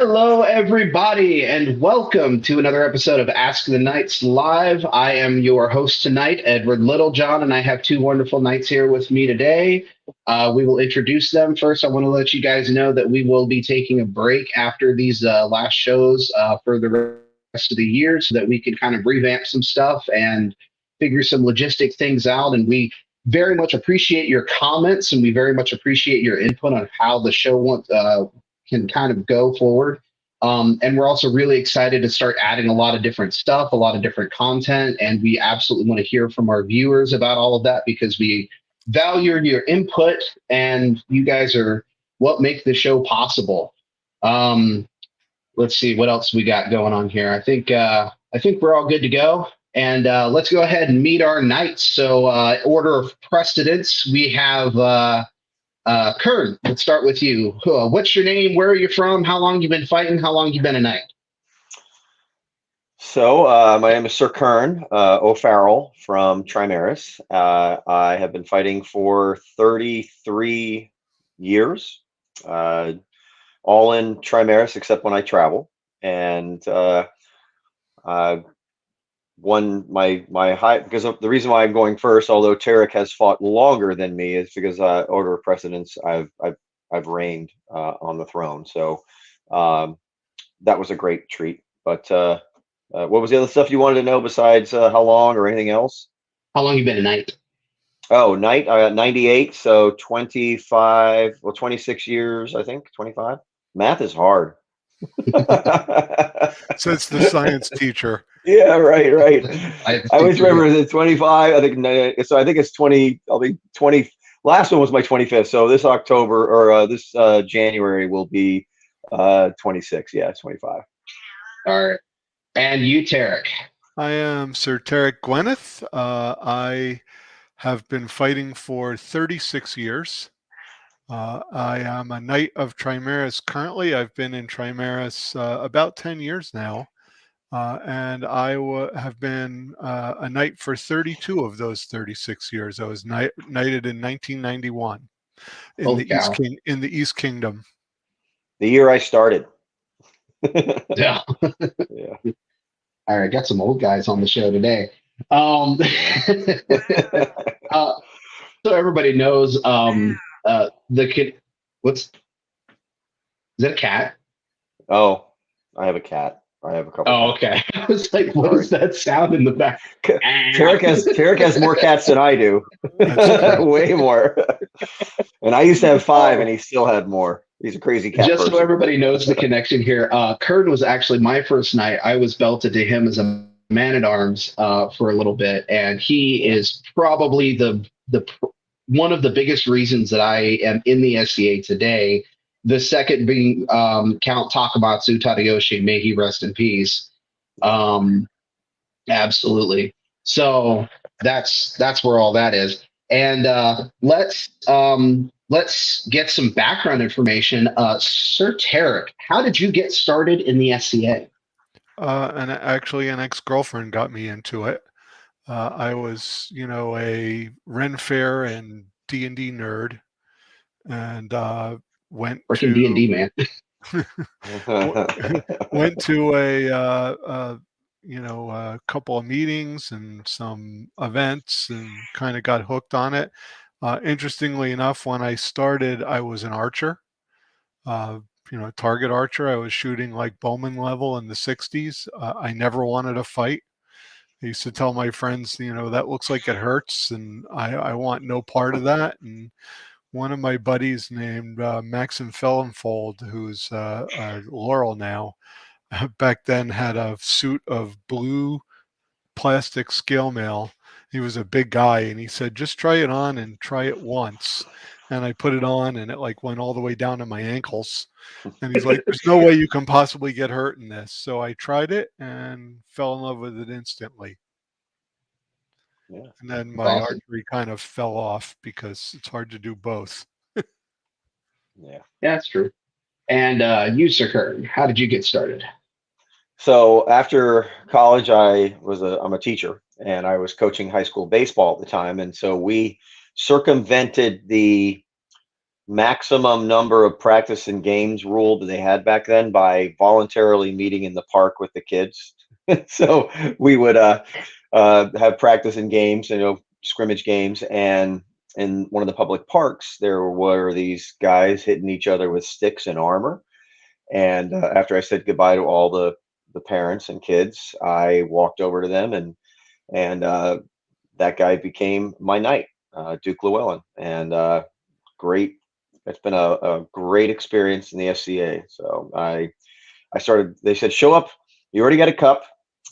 Hello, everybody, and welcome to another episode of Ask the Knights Live. I am your host tonight, Edward Littlejohn, and I have two wonderful knights here with me today. We will introduce them. First, I want to let you guys know that we will be taking a break after these last shows for the rest of the year so that we can kind of revamp some stuff and figure some logistic things out. And we very much appreciate your comments, and we very much appreciate your input on how the show can kind of go forward. And we're also really excited to start adding a lot of different stuff, a lot of different content. And we absolutely want to hear from our viewers about all of that because we value your input and you guys are what make the show possible. Let's see what else we got going on here. I think we're all good to go. And let's go ahead and meet our knights. So order of precedence, we have Kurn, let's start with you. What's your name? Where are you from? How long you been fighting? How long you been a knight? So my name is Sir Kurn O'Farrell from Trimaris. I have been fighting for 33 years, all in Trimaris except when I travel. And my high, because of the reason why I'm going first, although Teric has fought longer than me, is because order of precedence, I've reigned on the throne. So that was a great treat. But what was the other stuff you wanted to know besides how long or anything else? How long you been a knight? Oh, knight, 98, so 25, well, 26 years, I think, 25. Math is hard. Says the science teacher. Yeah, right. I always remember the 25. I think so. I think it's 20. I'll be 20. Last one was my 25th. So this October or this January will be 26. Yeah, 25. All right. And you, Teric? I am Sir Teric Gwyneth. I have been fighting for 36 years. I am a knight of Trimaris currently. I've been in Trimaris about 10 years now. And I have been a knight for 32 of those 36 years. I was knighted in 1991 in the East Kingdom. The year I started. Yeah. Yeah. All right, got some old guys on the show today. So everybody knows the kid. Is that a cat? Oh, I have a cat. I have a couple. Oh, okay. I was like, what is that sound in the back? Teric has more cats than I do. Way more. And I used to have 5 and he still had more. He's a crazy cat. Just so everybody knows the connection here, Kurn was actually my first knight. I was belted to him as a man-at-arms for a little bit, and he is probably the one of the biggest reasons that I am in the SCA today. The second being Count Takamatsu Tadayoshi, may he rest in peace. Absolutely. So that's where all that is. And let's get some background information. Sir Teric, how did you get started in the SCA? And actually, an ex-girlfriend got me into it. I was, a Ren Fair and D&D nerd, and went to D&D man. went to a couple of meetings and some events and kind of got hooked on it. Interestingly enough, when I started, I was an archer, target archer. I was shooting like Bowman level in the 60s. I never wanted to fight. I used to tell my friends, that looks like it hurts, and I want no part of that. And one of my buddies named Maxim Fellenfold, who's Laurel now, back then had a suit of blue plastic scale mail. He was a big guy, and he said, just try it on and try it once. And I put it on, and it went all the way down to my ankles. And he's like, there's no way you can possibly get hurt in this. So I tried it and fell in love with it instantly. Yeah. And then my archery kind of fell off because it's hard to do both. Yeah, that's true. And you, Sir Kurn, how did you get started? So after college, I'm a teacher, and I was coaching high school baseball at the time. And so we circumvented the maximum number of practice and games rule that they had back then by voluntarily meeting in the park with the kids. So we would have practice and games, scrimmage games, and in one of the public parks, there were these guys hitting each other with sticks and armor. And after I said goodbye to all the parents and kids, I walked over to them, and that guy became my knight, Duke Llewellyn, and great. It's been a great experience in the SCA. So I started. They said, show up. You already got a cup.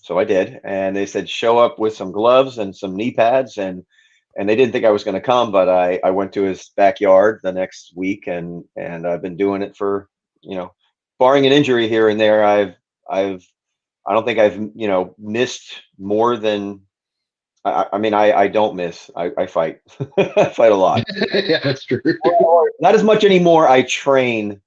So I did, and they said, show up with some gloves and some knee pads, and they didn't think I was going to come, but I went to his backyard the next week, and I've been doing it for, barring an injury here and there, I don't think I've missed more than I don't miss. I fight. I fight a lot. Yeah, that's true. Not as much anymore. I train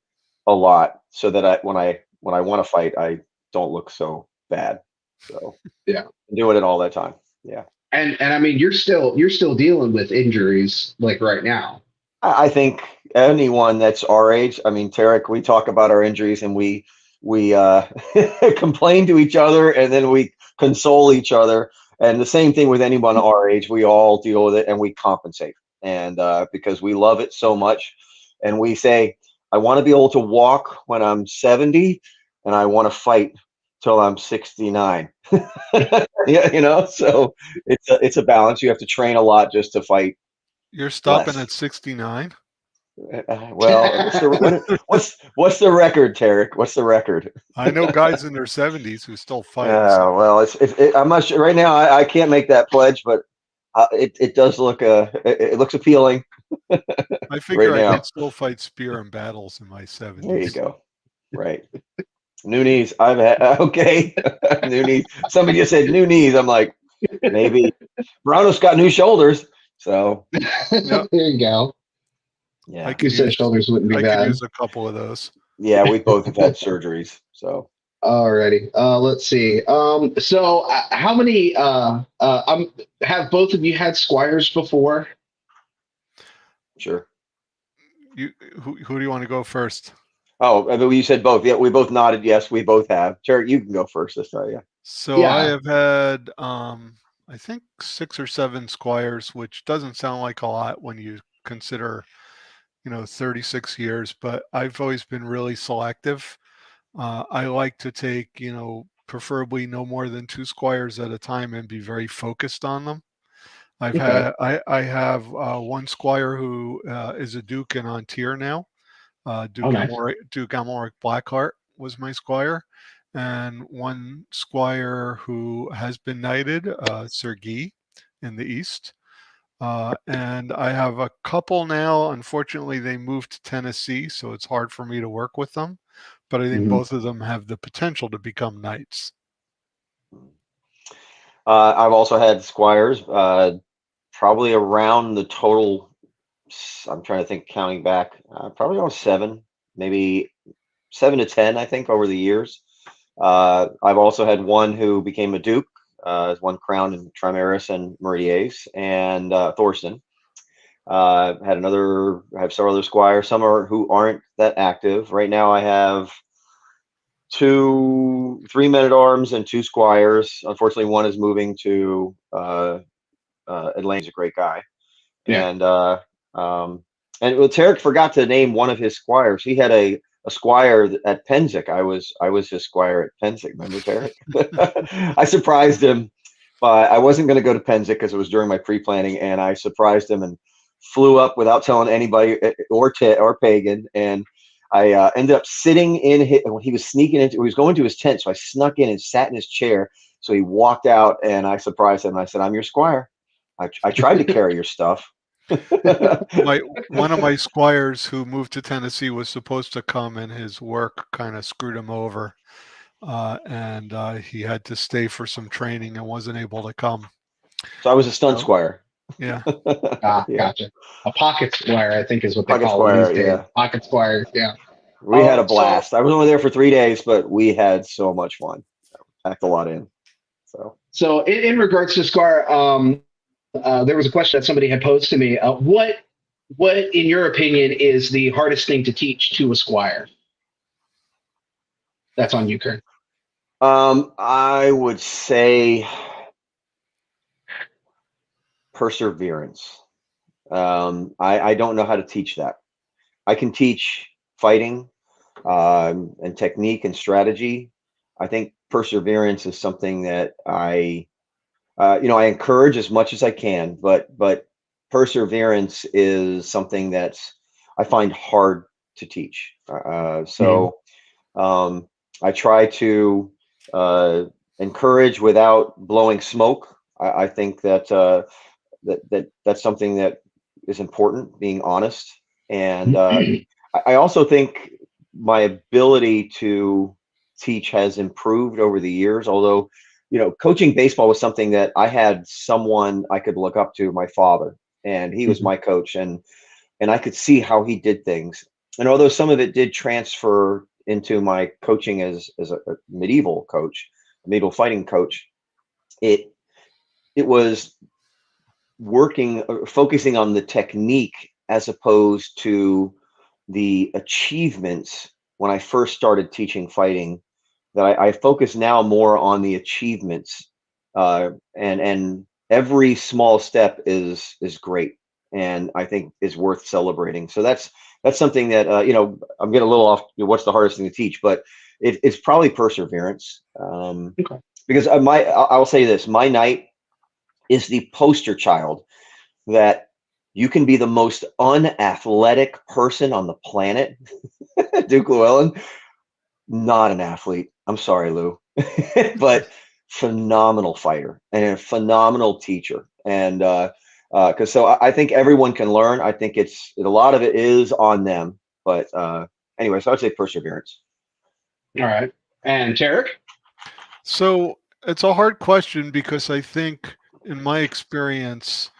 a lot so that when I want to fight, I don't look so bad. So yeah, I'm doing it all that time. Yeah. And I mean, you're still dealing with injuries like right now. I think anyone that's our age, I mean, Teric, we talk about our injuries and we complain to each other, and then we console each other. And the same thing with anyone our age, we all deal with it and we compensate. And because we love it so much, and we say, I want to be able to walk when I'm 70, and I want to fight till I'm 69. Yeah, so it's a balance. You have to train a lot just to fight. You're stopping at 69? Well, what's the record, Teric? What's the record? I know guys in their 70s who still fight. Well, I'm not sure right now. I can't make that pledge, but it does look it looks appealing. I figure right I now. could still fight spear and battles in my 70s. There you go. Right. New knees. I've had okay. New knees. Somebody just said new knees. I'm like, maybe. Browno's got new shoulders. So there you go. Yeah, you said shoulders wouldn't be bad. I could use a couple of those. Yeah, we both have had surgeries. So alrighty. Let's see. So how many? Have both of you had squires before? Sure. Who do you want to go first? Oh, you said both. Yeah, we both nodded. Yes, we both have. Terry, you can go first this time. Yeah. So yeah. I have had, I think 6 or 7 squires, which doesn't sound like a lot when you consider, 36 years. But I've always been really selective. I like to take, preferably no more than 2 squires at a time and be very focused on them. I have one squire who is a Duke and on tier now. Duke Gellir Blackheart was my squire, and one squire who has been knighted, Sir Guy in the East. And I have a couple now. Unfortunately, they moved to Tennessee, so it's hard for me to work with them. But I think both of them have the potential to become knights. I've also had squires, probably around the total. I'm trying to think, counting back, probably around 7, maybe 7 to 10, I think, over the years. I've also had one who became a Duke, one crowned in Trimaris and Meridies, and Thorsten. I have several other squires. Some who aren't that active. Right now I have 3 men-at-arms and 2 squires. Unfortunately, one is moving to Atlanta. He's a great guy. Yeah. And Teric forgot to name one of his squires. He had a squire at Penzic. I was his squire at Penzic. Remember Teric? I surprised him. I wasn't going to go to Penzic because it was during my pre-planning, and I surprised him and flew up without telling anybody or Pagan. And I ended up sitting in when he was sneaking into. He was going to his tent, so I snuck in and sat in his chair. So he walked out, and I surprised him. I said, "I'm your squire. I tried to carry your stuff." One of my squires who moved to Tennessee was supposed to come, and his work kind of screwed him over, and he had to stay for some training and wasn't able to come. So I was a stunt squire. Yeah. Gotcha. A pocket squire, I think, is what they call it these days. Yeah. Pocket squire. Yeah. We had a blast. I was only there for 3 days, but we had so much fun. Packed a lot in. So in regards to squire, there was a question that somebody had posed to me. What What, in your opinion, is the hardest thing to teach to a squire? That's on you, Kern. I would say perseverance. I don't know how to teach that. I can teach fighting and technique and strategy. I think perseverance is something that I encourage as much as I can, but perseverance is something that's I find hard to teach. So I try to encourage without blowing smoke. I think that's something that is important, being honest. And I also think my ability to teach has improved over the years. Although, coaching baseball was something that I had someone I could look up to, my father, and he was my coach, and I could see how he did things. And although some of it did transfer into my coaching as a medieval coach, a medieval fighting coach, it was focusing on the technique as opposed to the achievements when I first started teaching fighting, that I focus now more on the achievements, and every small step is great, and I think is worth celebrating. So that's something that I'm getting a little off. What's the hardest thing to teach? But it's probably perseverance, Okay. because I'll say this: my knight is the poster child that you can be the most unathletic person on the planet, Duke Llewellyn, not an athlete. I'm sorry, Lou, but phenomenal fighter and a phenomenal teacher. And because I think everyone can learn. I think a lot of it is on them. But anyway, so I'd say perseverance. All right. And Teric? So it's a hard question because I think, in my experience,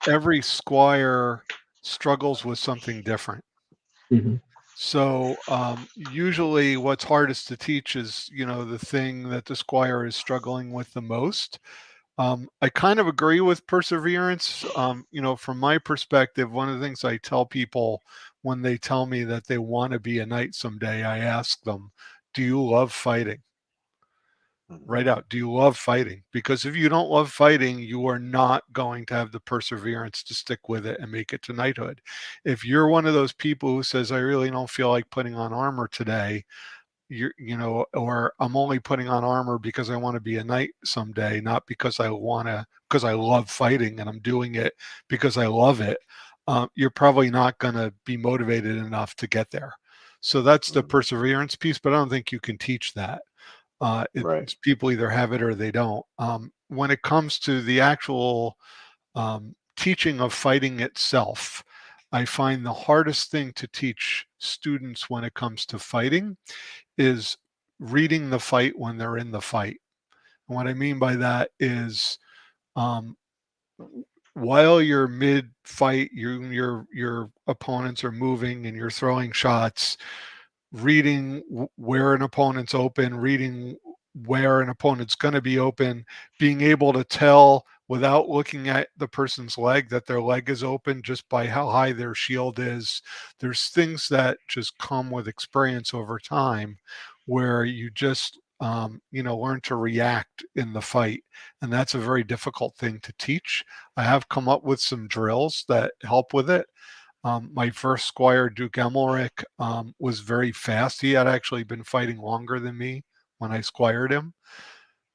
every squire struggles with something different. So usually what's hardest to teach is, the thing that the squire is struggling with the most. I kind of agree with perseverance. From my perspective, one of the things I tell people when they tell me that they want to be a knight someday, I ask them, do you love fighting? Right out. Do you love fighting? Because if you don't love fighting, you are not going to have the perseverance to stick with it and make it to knighthood. If you're one of those people who says, I really don't feel like putting on armor today, or I'm only putting on armor because I want to be a knight someday, not because I love fighting and I'm doing it because I love it, you're probably not going to be motivated enough to get there. So that's the perseverance piece, but I don't think you can teach that. Right. People either have it or they don't. When it comes to the actual teaching of fighting itself, I find the hardest thing to teach students when it comes to fighting is reading the fight when they're in the fight. And what I mean by that is, while you're mid-fight, your opponents are moving and you're throwing shots, reading where an opponent's open, reading where an opponent's going to be open, being able to tell without looking at the person's leg that their leg is open just by how high their shield is. There's things that just come with experience over time where you just learn to react in the fight, and that's a very difficult thing to teach. I have come up with some drills that help with it. My first squire, Duke Emilric, was very fast. He had actually been fighting longer than me when I squired him,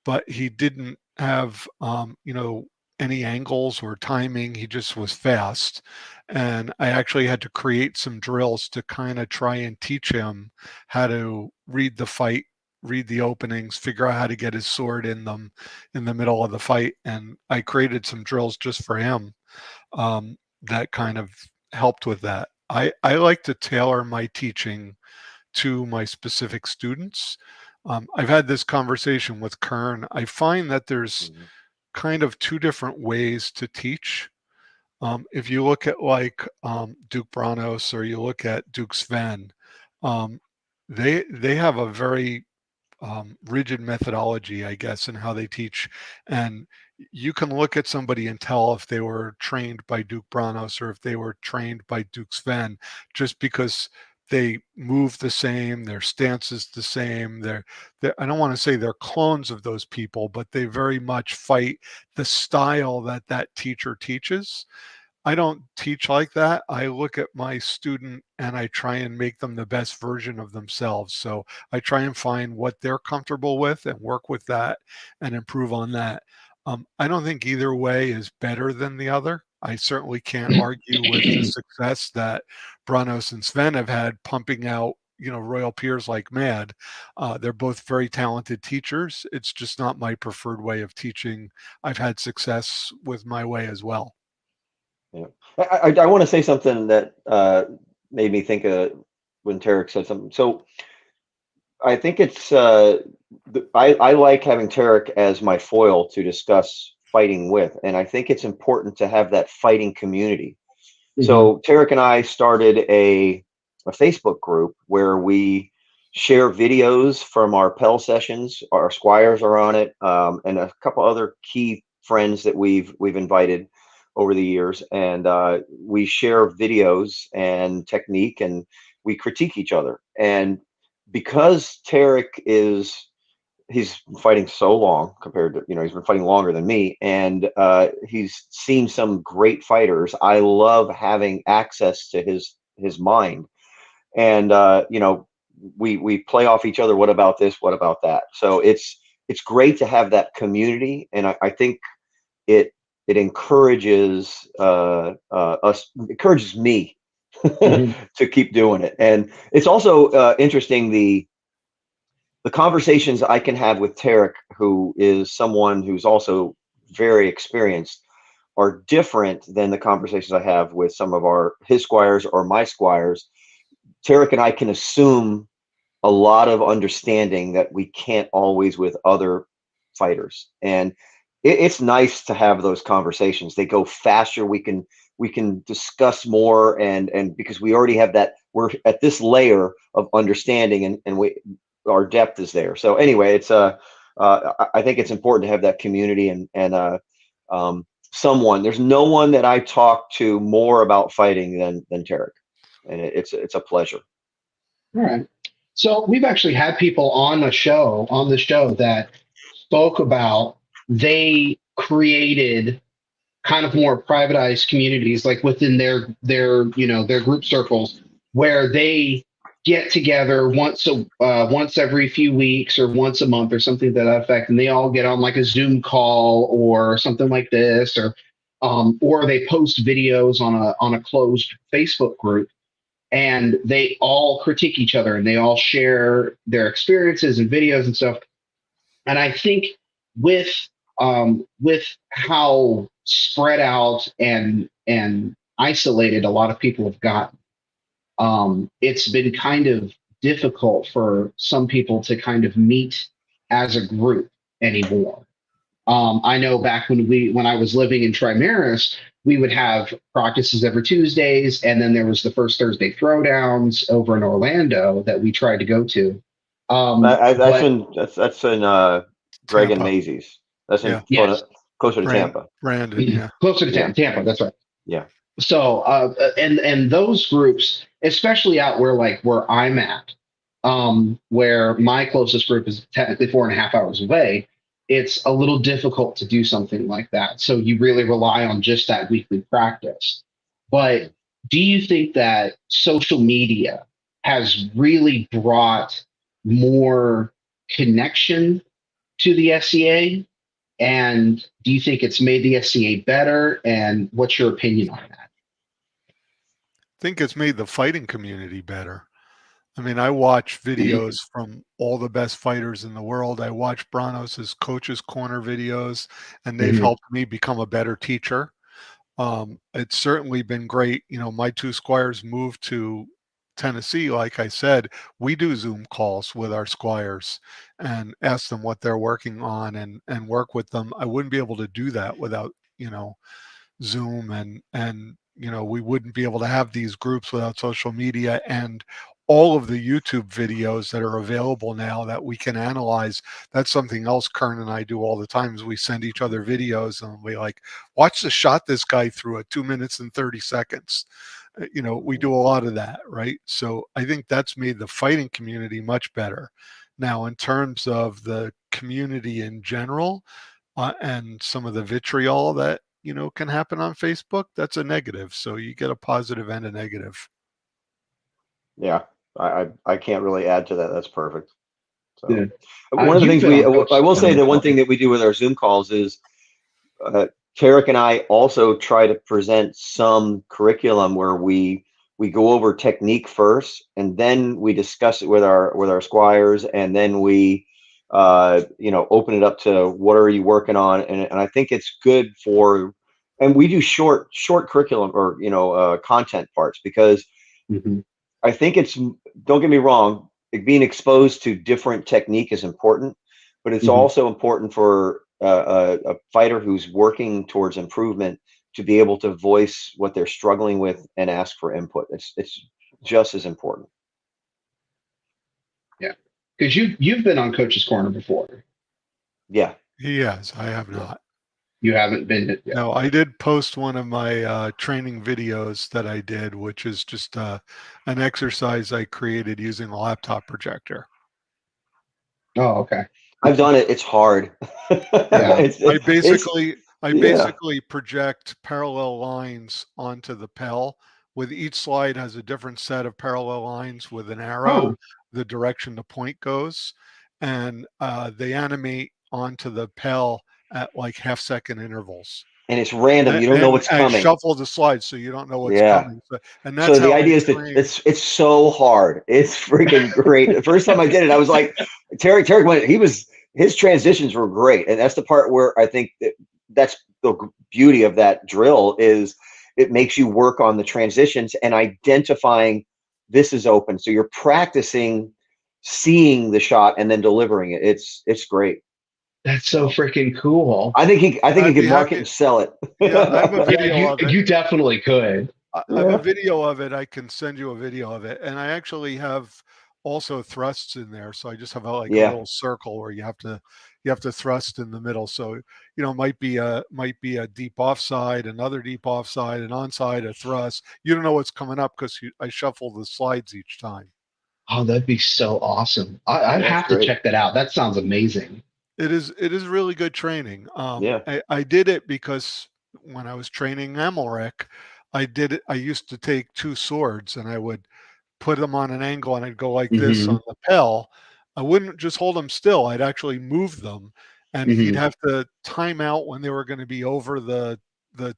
but he didn't have, any angles or timing. He just was fast. And I actually had to create some drills to kind of try and teach him how to read the fight, read the openings, figure out how to get his sword in them in the middle of the fight. And I created some drills just for him that kind of helped with that. I like to tailor my teaching to my specific students. I've had this conversation with Kern. I find that there's kind of two different ways to teach. If you look at like Duke Branos or you look at Duke Sven, they have a very rigid methodology, I guess, in how they teach. And you can look at somebody and tell if they were trained by Duke Branos or if they were trained by Duke Sven, just because they move the same, their stance is the same. I don't want to say they're clones of those people, but they very much fight the style that that teacher teaches. I don't teach like that. I look at my student and I try and make them the best version of themselves. So I try and find what they're comfortable with and work with that and improve on that. I don't think either way is better than the other. I certainly can't argue with the success that Branos and Sven have had pumping out, royal peers like mad. They're both very talented teachers. It's just not my preferred way of teaching. I've had success with my way as well. Yeah, I want to say something that made me think when Teric said something. So I think it's I like having Teric as my foil to discuss fighting with, and I think it's important to have that fighting community. Mm-hmm. So Teric and I started a Facebook group where we share videos from our Pell sessions. Our squires are on it, and a couple other key friends that we've invited over the years, and we share videos and technique, and we critique each other. And because Teric he's fighting so long compared to, he's been fighting longer than me, and he's seen some great fighters. I love having access to his mind, and we play off each other. What about this? What about that? So it's great to have that community, and I think it encourages encourages me to keep doing it. And it's also interesting the conversations I can have with Teric, who is someone who's also very experienced, are different than the conversations I have with some of his squires or my squires. Teric and I can assume a lot of understanding that we can't always with other fighters, and it's nice to have those conversations. They go faster. We can discuss more, and because we already have that, we're at this layer of understanding, and our depth is there. So anyway, it's I think it's important to have that community, and there's no one that I talk to more about fighting than Teric, and it's a pleasure. All right. So we've actually had people on the show that spoke about they created kind of more privatized communities, like within their group circles, where they get together once every few weeks or once a month or something to that effect, and they all get on like a Zoom call or something like this, or they post videos on a closed Facebook group, and they all critique each other and they all share their experiences and videos and stuff. And I think with how spread out and isolated a lot of people have gotten, it's been kind of difficult for some people to kind of meet as a group anymore. I know back when I was living in Trimaris, we would have practices every Tuesdays, and then there was the first Thursday throwdowns over in Orlando that we tried to go to. That's in Greg and Maisie's. That's in closer to Tampa. Brandon, yeah. Closer to Tampa, that's right. Yeah. So and those groups, especially out where I'm at, where my closest group is technically 4.5 hours away, it's a little difficult to do something like that. So you really rely on just that weekly practice. But do you think that social media has really brought more connection to the SCA? And do you think it's made the SCA better? And what's your opinion on that? I think it's made the fighting community better. I mean, I watch videos from all the best fighters in the world. I watch Branos' Coach's Corner videos, and they've helped me become a better teacher. It's certainly been great. My two squires moved to Tennessee. Like I said, we do Zoom calls with our squires and ask them what they're working on and work with them. I wouldn't be able to do that without, Zoom, and we wouldn't be able to have these groups without social media and all of the YouTube videos that are available now that we can analyze. That's something else Kern and I do all the time is we send each other videos and we like, watch the shot this guy threw at 2 minutes and 30 seconds. We do a lot of that, right? So I think that's made the fighting community much better. Now, in terms of the community in general, and some of the vitriol that, can happen on Facebook, that's a negative. So you get a positive and a negative. Yeah, I can't really add to that. That's perfect. So Yeah. one of the You've things been on Coach I will say Corner that one before. thing that we do with our Zoom calls is Teric and I also try to present some curriculum where we go over technique first, and then we discuss it with our squires, and then we open it up to what are you working on, and I think it's good for, and we do short curriculum or content parts because Mhm. I think don't get me wrong, being exposed to different technique is important, but it's Mhm. also important for a fighter who's working towards improvement to be able to voice what they're struggling with and ask for input. It's just as important. Yeah, because you've been on Coach's Corner before. Yeah. Yes, I have Yeah. not. You haven't been yet. No, I did post one of my training videos that I did, which is just an exercise I created using a laptop projector. Oh, okay. I've done it. It's hard. Yeah. I yeah. basically project parallel lines onto the Pel. With each slide has a different set of parallel lines with an arrow, Oh, the direction the point goes, and they animate onto the Pel at like half-second intervals. And it's random. You don't know what's And coming. shuffle the slides so you don't know what's Yeah. coming. And that's So the how I idea is that train. it's so hard. It's freaking great. The first time I did it, I was like, Teric went. His transitions were great, and that's the part where I think that's the beauty of that drill is it makes you work on the transitions and identifying this is open. So you're practicing seeing the shot and then delivering it. It's great. that's so freaking cool. I think he I'd could be market happy. and sell it. Yeah, I have a Yeah, video of it. you definitely could. I have a video of it. I can send you a video of it, and I actually have also thrusts in there. So I just have a Yeah. little circle where you have to thrust in the middle. So it might be a deep offside, another deep offside, an onside, a thrust. You don't know what's coming up because I shuffle the slides each time. Oh, that'd be so awesome. I'd Yeah, it's have to great. check that out. That sounds amazing. It is really good training. Yeah. I did it because when I was training Amalric, I did it. I used to take two swords and I would put them on an angle and I'd go like this Hmm. on the Pel. I wouldn't just hold them still. I'd actually move them, and he'd Hmm. have to time out when they were going to be over the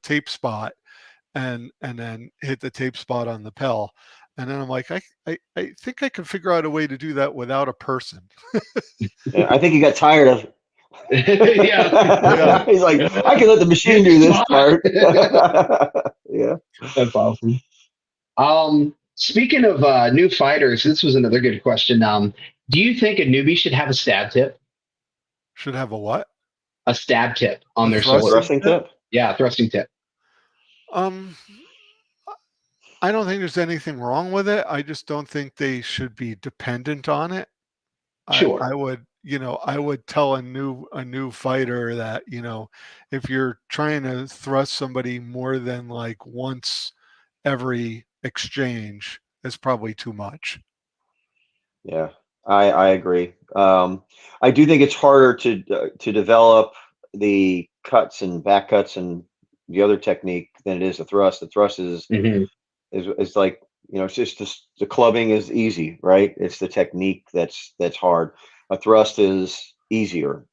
tape spot, and then hit the tape spot on the Pel. And then I'm like, I think I can figure out a way to do that without a person. Yeah, I think he got tired of Yeah. Yeah. He's like, I can let the machine do this part. Yeah. That's awesome. Speaking of new fighters, this was another good question. Do you think a newbie should have a stab tip? Should have a what? A stab tip on A their A sword? thrusting thrusting tip? tip. Yeah, thrusting tip. Um, I don't think there's anything wrong with it. I just don't think they should be dependent on it. I Sure. would, I would tell a new fighter that, if you're trying to thrust somebody more than like once every exchange, it's probably too much. Yeah, I agree. I do think it's harder to develop the cuts and back cuts and the other technique than it is the thrust. The thrust Hmm. is like, it's just the clubbing is easy, right? It's the technique that's hard. A thrust is easier.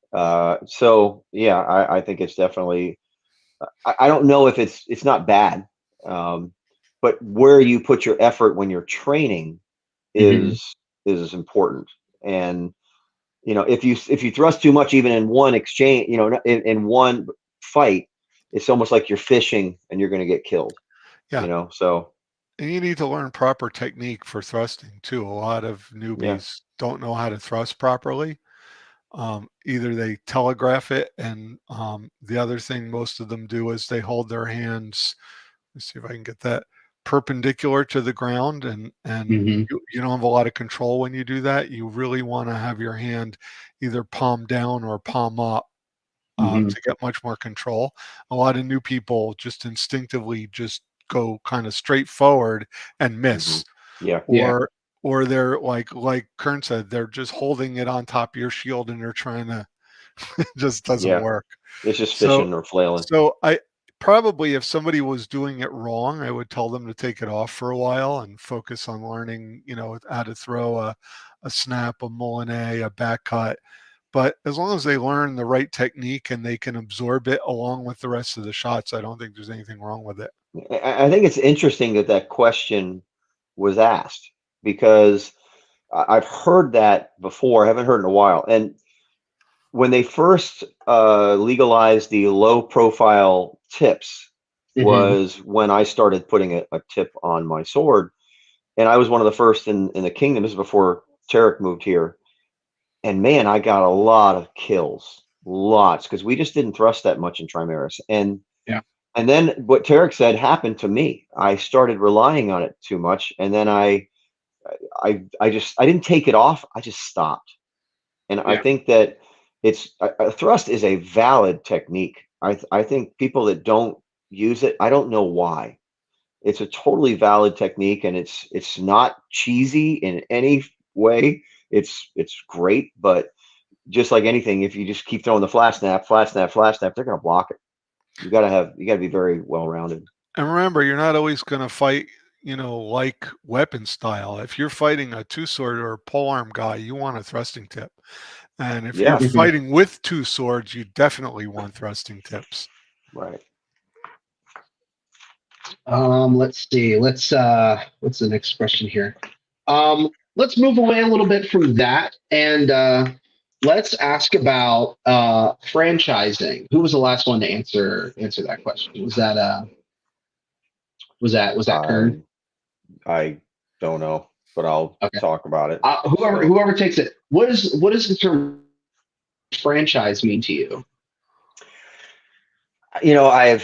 So yeah, I think it's definitely. I don't know if it's not bad, um, but where you put your effort when you're training Hmm. is important. And if you thrust too much, even in one exchange, in one fight, it's almost like you're fishing and you're going to get killed. Yeah. So And you need to learn proper technique for thrusting too. A lot of yeah, newbies don't know how to thrust properly. Either they telegraph it, and the other thing most of them do is they hold their hands. Let's see if I can get that perpendicular to the ground, and you don't have a lot of control when you do that. You really want to have your hand either palm down or palm up to get much more control. A lot of new people just instinctively just go kind of straight forward and miss. Yeah. Or they're like Kurn said, they're just holding it on top of your shield and they're trying to, it just doesn't work. It's just fishing or flailing. So I probably, if somebody was doing it wrong, I would tell them to take it off for a while and focus on learning, how to throw a snap, a moulinet, a back cut. But as long as they learn the right technique and they can absorb it along with the rest of the shots, I don't think there's anything wrong with it. I think it's interesting that question was asked, because I've heard that before. I haven't heard it in a while. And when they first legalized the low profile tips was when I started putting a tip on my sword. And I was one of the first in the kingdom. This is before Teric moved here. And man, I got a lot of kills, lots, because we just didn't thrust that much in Trimaris. And then what Teric said happened to me. I started relying on it too much, and then I didn't take it off. I just stopped. And I think that it's a thrust is a valid technique. I think people that don't use it, I don't know why. It's a totally valid technique, and it's not cheesy in any way. It's great, but just like anything, if you just keep throwing the flash snap, they're gonna block it. You gotta be very well rounded. And remember, you're not always gonna fight, like weapon style. If you're fighting a two sword or a polearm guy, you want a thrusting tip. And if you're fighting with two swords, you definitely want thrusting tips. Right. Let's see. What's the next question here? Let's move away a little bit from that, and let's ask about franchising. Who was the last one to answer that question? Was that Kurn? I don't know, but I'll talk about it. Whoever takes it. What does the term franchise mean to you? I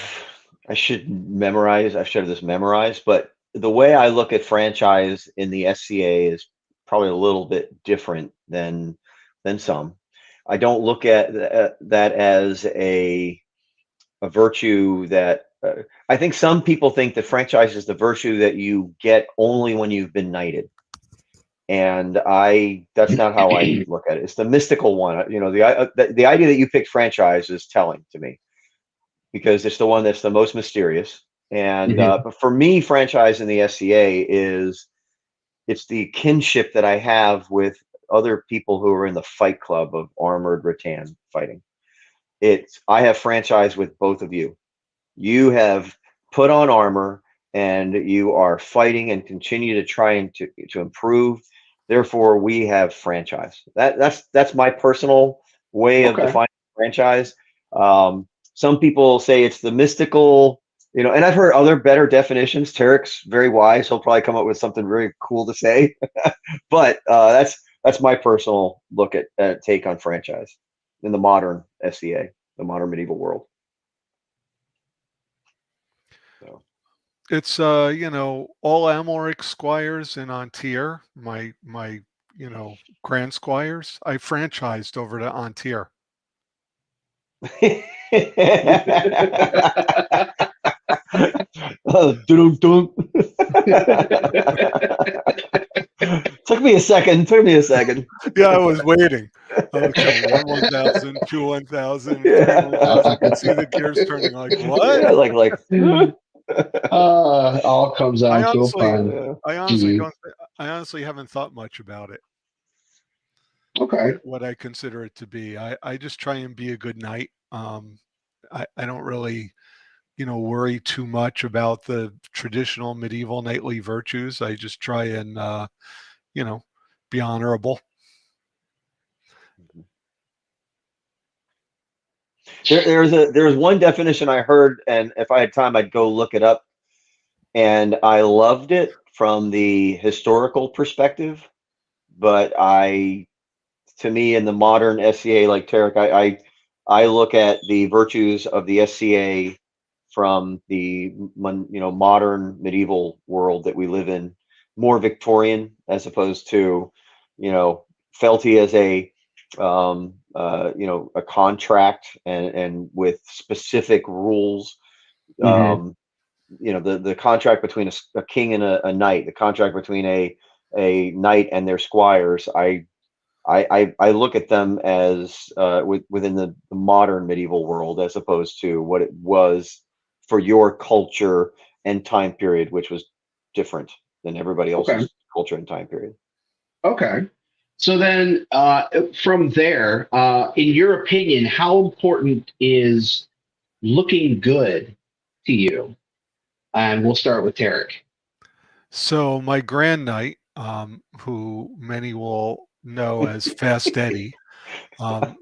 should have this memorized, but the way I look at franchise in the SCA is probably a little bit different than some. I don't look at that as a virtue that I think some people think that franchise is the virtue that you get only when you've been knighted. And that's not how I look at it. It's the mystical one. The idea that you picked franchise is telling to me, because it's the one that's the most mysterious. And but for me, franchise in the SCA it's the kinship that I have with other people who are in the fight club of armored rattan fighting. I have franchise with both of you. You have put on armor and you are fighting and continue to try and to improve. Therefore, we have franchise. That's my personal way of defining franchise. Some people say it's the mystical, and I've heard other better definitions. Teric's very wise. He'll probably come up with something very cool to say. But that's my personal look at take on franchise in the modern SCA, the modern medieval world. So. It's all Amoric squires in Antir, my grand squires, I franchised over to Antir. Took me a second. Yeah, I was waiting. Okay, 1,000, 2 1,000, 3 1,000. I can see the gears turning. Like what? Yeah, all comes out to a fun. I honestly haven't thought much about it. Okay. What I consider it to be. I just try and be a good knight. I don't really, worry too much about the traditional medieval knightly virtues. I just try and, be honorable. There's one definition I heard, and if I had time, I'd go look it up. And I loved it from the historical perspective, but to me, in the modern SCA, like Teric, I look at the virtues of the SCA from the modern medieval world that we live in, more Victorian as opposed to, fealty as a a contract and with specific rules. Mhm. The contract between a king and a knight, the contract between a knight and their squires. I look at them as within the modern medieval world as opposed to what it was for your culture and time period, which was different than everybody Okay. else's culture and time period. Okay. So then, from there, in your opinion, how important is looking good to you? And we'll start with Teric. So my grand knight, who many will know as Fast Eddie, Fat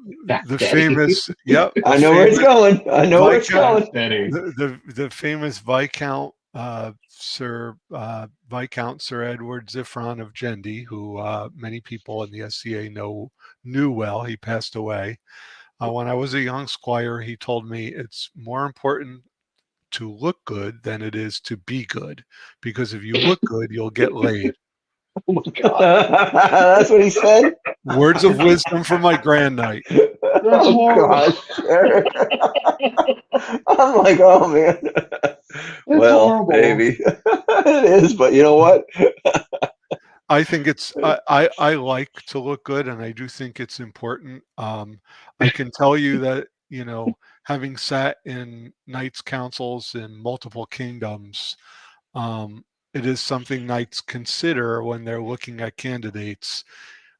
the Daddy. famous, yep, I the know where it's famous going. I know where it's Viscount, going. Daddy. the famous Viscount Viscount Sir Edward Ziffron of Gendy, who many people in the SCA knew well. He passed away. When I was a young squire, he told me it's more important to look good than it is to be good, because if you look good, you'll get laid. Oh my God. That's what he said. Words of wisdom from my grand knight. That's Oh horrible. gosh, Eric. I'm like, oh man. That's Well, horrible. maybe it is, but you know what? I think I like to look good, and I do think it's important. I can tell you that, having sat in knights councils in multiple kingdoms, it is something knights consider when they're looking at candidates.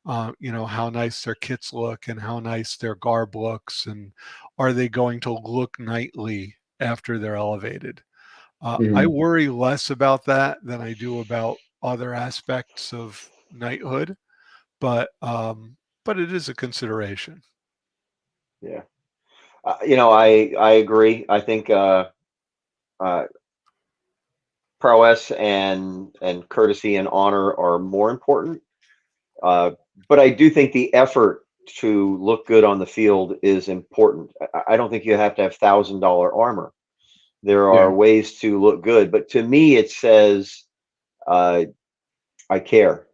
How nice their kits look and how nice their garb looks, and are they going to look knightly after they're elevated? I Mhm. worry less about that than I do about other aspects of knighthood, but it is a consideration. Yeah. I agree. I think uh, prowess and courtesy and honor are more important. Uh, but I do think the effort to look good on the field is important. I don't think you have to have $1,000 armor. There are Yeah. ways to look good, but to me, it says uh, I care,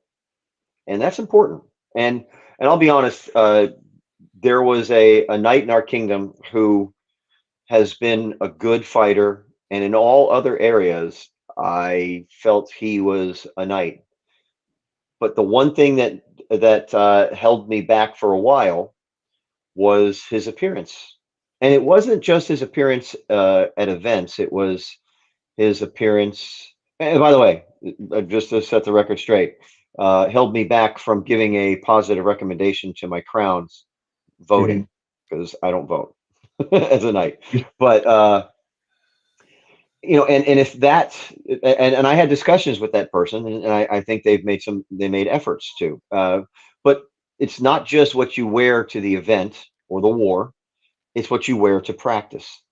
and that's important. And I'll be honest. There was a knight in our kingdom who has been a good fighter, and in all other areas, I felt he was a knight. But the one thing that held me back for a while was his appearance, and it wasn't just his appearance at events. It was his appearance. And by the way, just to set the record straight, held me back from giving a positive recommendation to my crowns Mhm. voting because I don't vote as a knight. But and if that and I had discussions with that person, and I think they made efforts to. But it's not just what you wear to the event or the war; it's what you wear to practice.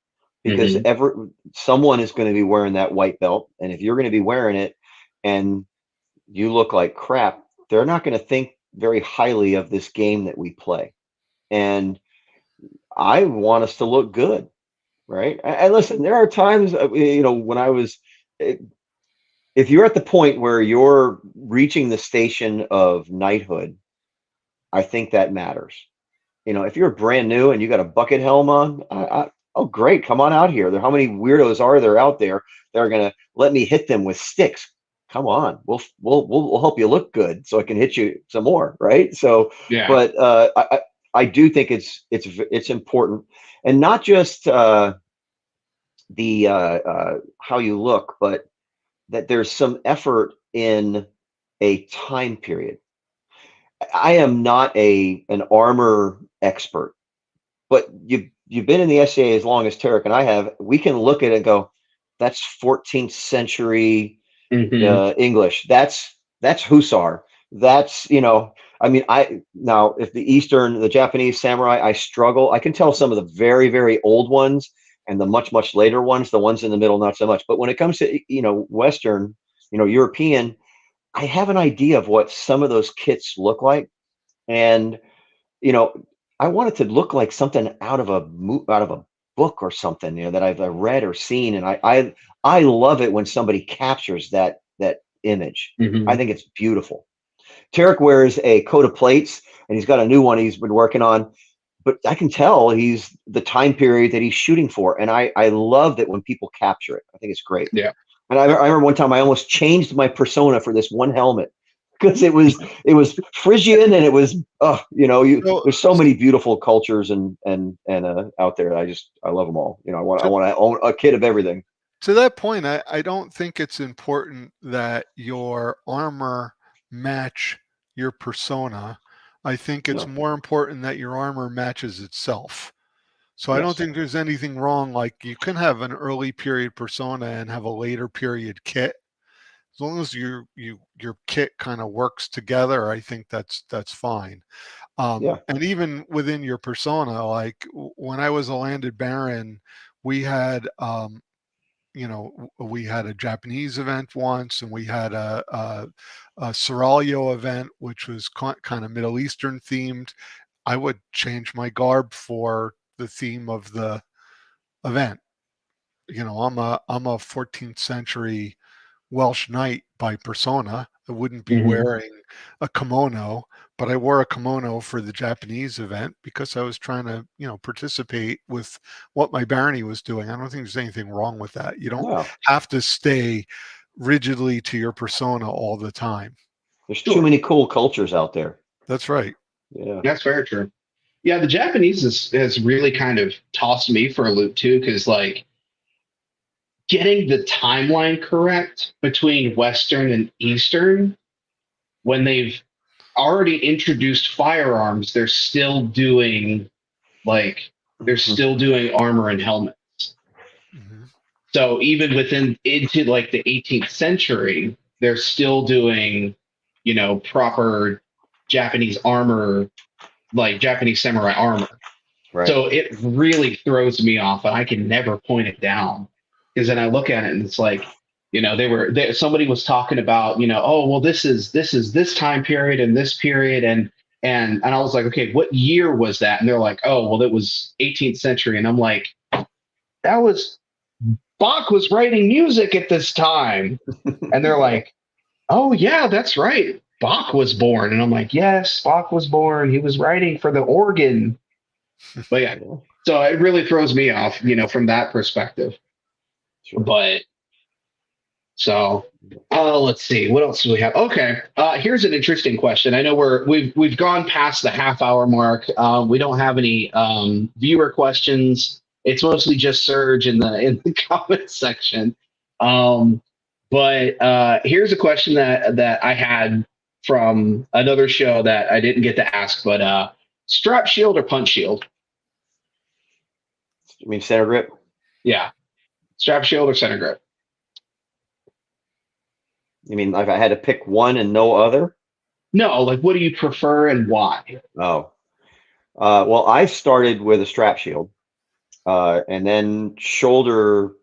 Because Mhm. someone is going to be wearing that white belt, and if you're going to be wearing it, and you look like crap, they're not going to think very highly of this game that we play. And I want us to look good, right? And listen, there are times, when I was, eh, if you're at the point where you're reaching the station of knighthood, I think that matters. If you're brand new and you got a bucket helm on, oh great, come on out here. How many weirdos are there out there that are gonna let me hit them with sticks? Come on, we'll help you look good so I can hit you some more, right? So, Yeah. but I do think it's important, and not just the how you look, but that there's some effort in a time period. I am not an armor expert, but you've been in the SCA as long as Teric and I have. We can look at it and go, that's 14th century Mhm. English. That's Hussar. That's I mean, I now if the Japanese samurai, I struggle. I can tell some of the very very old ones and the much later ones. The ones in the middle, not so much. But when it comes to Western, European, I have an idea of what some of those kits look like, and you know, I want it to look like something out of a book or something, that I've read or seen, and I love it when somebody captures that image. Mm-hmm. I think it's beautiful. Teric wears a coat of plates, and he's got a new one he's been working on, but I can tell he's the time period that he's shooting for, and I love that when people capture it. I think it's great. Yeah. And I remember one time I almost changed my persona for this one helmet because it was Frisian, and it was there's so many beautiful cultures and out there. I love them all. I want to own a kit of everything. To that point, I don't think it's important that your armor match your persona. I think it's more important that your armor matches itself. So I don't think there's anything wrong. Like, you can have an early period persona and have a later period kit. As long as your kit kind of works together, I think that's fine. And even within your persona, like when I was a landed baron, we had we had a Japanese event once, and we had a Seraglio event, which was kind of Middle Eastern themed. I would change my garb for the theme of the event. I'm a 14th century Welsh knight by persona. I wouldn't be wearing a kimono, but I wore a kimono for the Japanese event because I was trying to, participate with what my barony was doing. I don't think there's anything wrong with that. You don't have to stay rigidly to your persona all the time. There's too many cool cultures out there. That's right. Yeah. That's very true. Yeah, the Japanese has really kind of tossed me for a loop too, because like getting the timeline correct between Western and Eastern, when they've already introduced firearms, they're still doing armor and helmets. Mm-hmm. So even into like the 18th century, they're still doing, proper Japanese armor, like Japanese samurai armor. Right. So it really throws me off, and I can never point it down, because then I look at it and it's like, somebody was talking about, oh, well, this is this time period and this period. And I was like, okay, what year was that? And they're like, oh, well, it was 18th century. And I'm like, Bach was writing music at this time. And they're like, oh yeah, that's right. Bach was born. And I'm like, yes, Bach was born. He was writing for the organ. But yeah, so it really throws me off, from that perspective. Sure. But so let's see, what else do we have? Okay, here's an interesting question. I know we've gone past the half-hour mark. We don't have any viewer questions. It's mostly just Serge in the comment section. But here's a question that I had from another show that I didn't get to ask. But strap shield or punch shield? You mean center grip? Yeah, strap shield or center grip? You mean if I had to pick one and no other? No, like what do you prefer and why? Oh, well, I started with a strap shield, and then shoulder.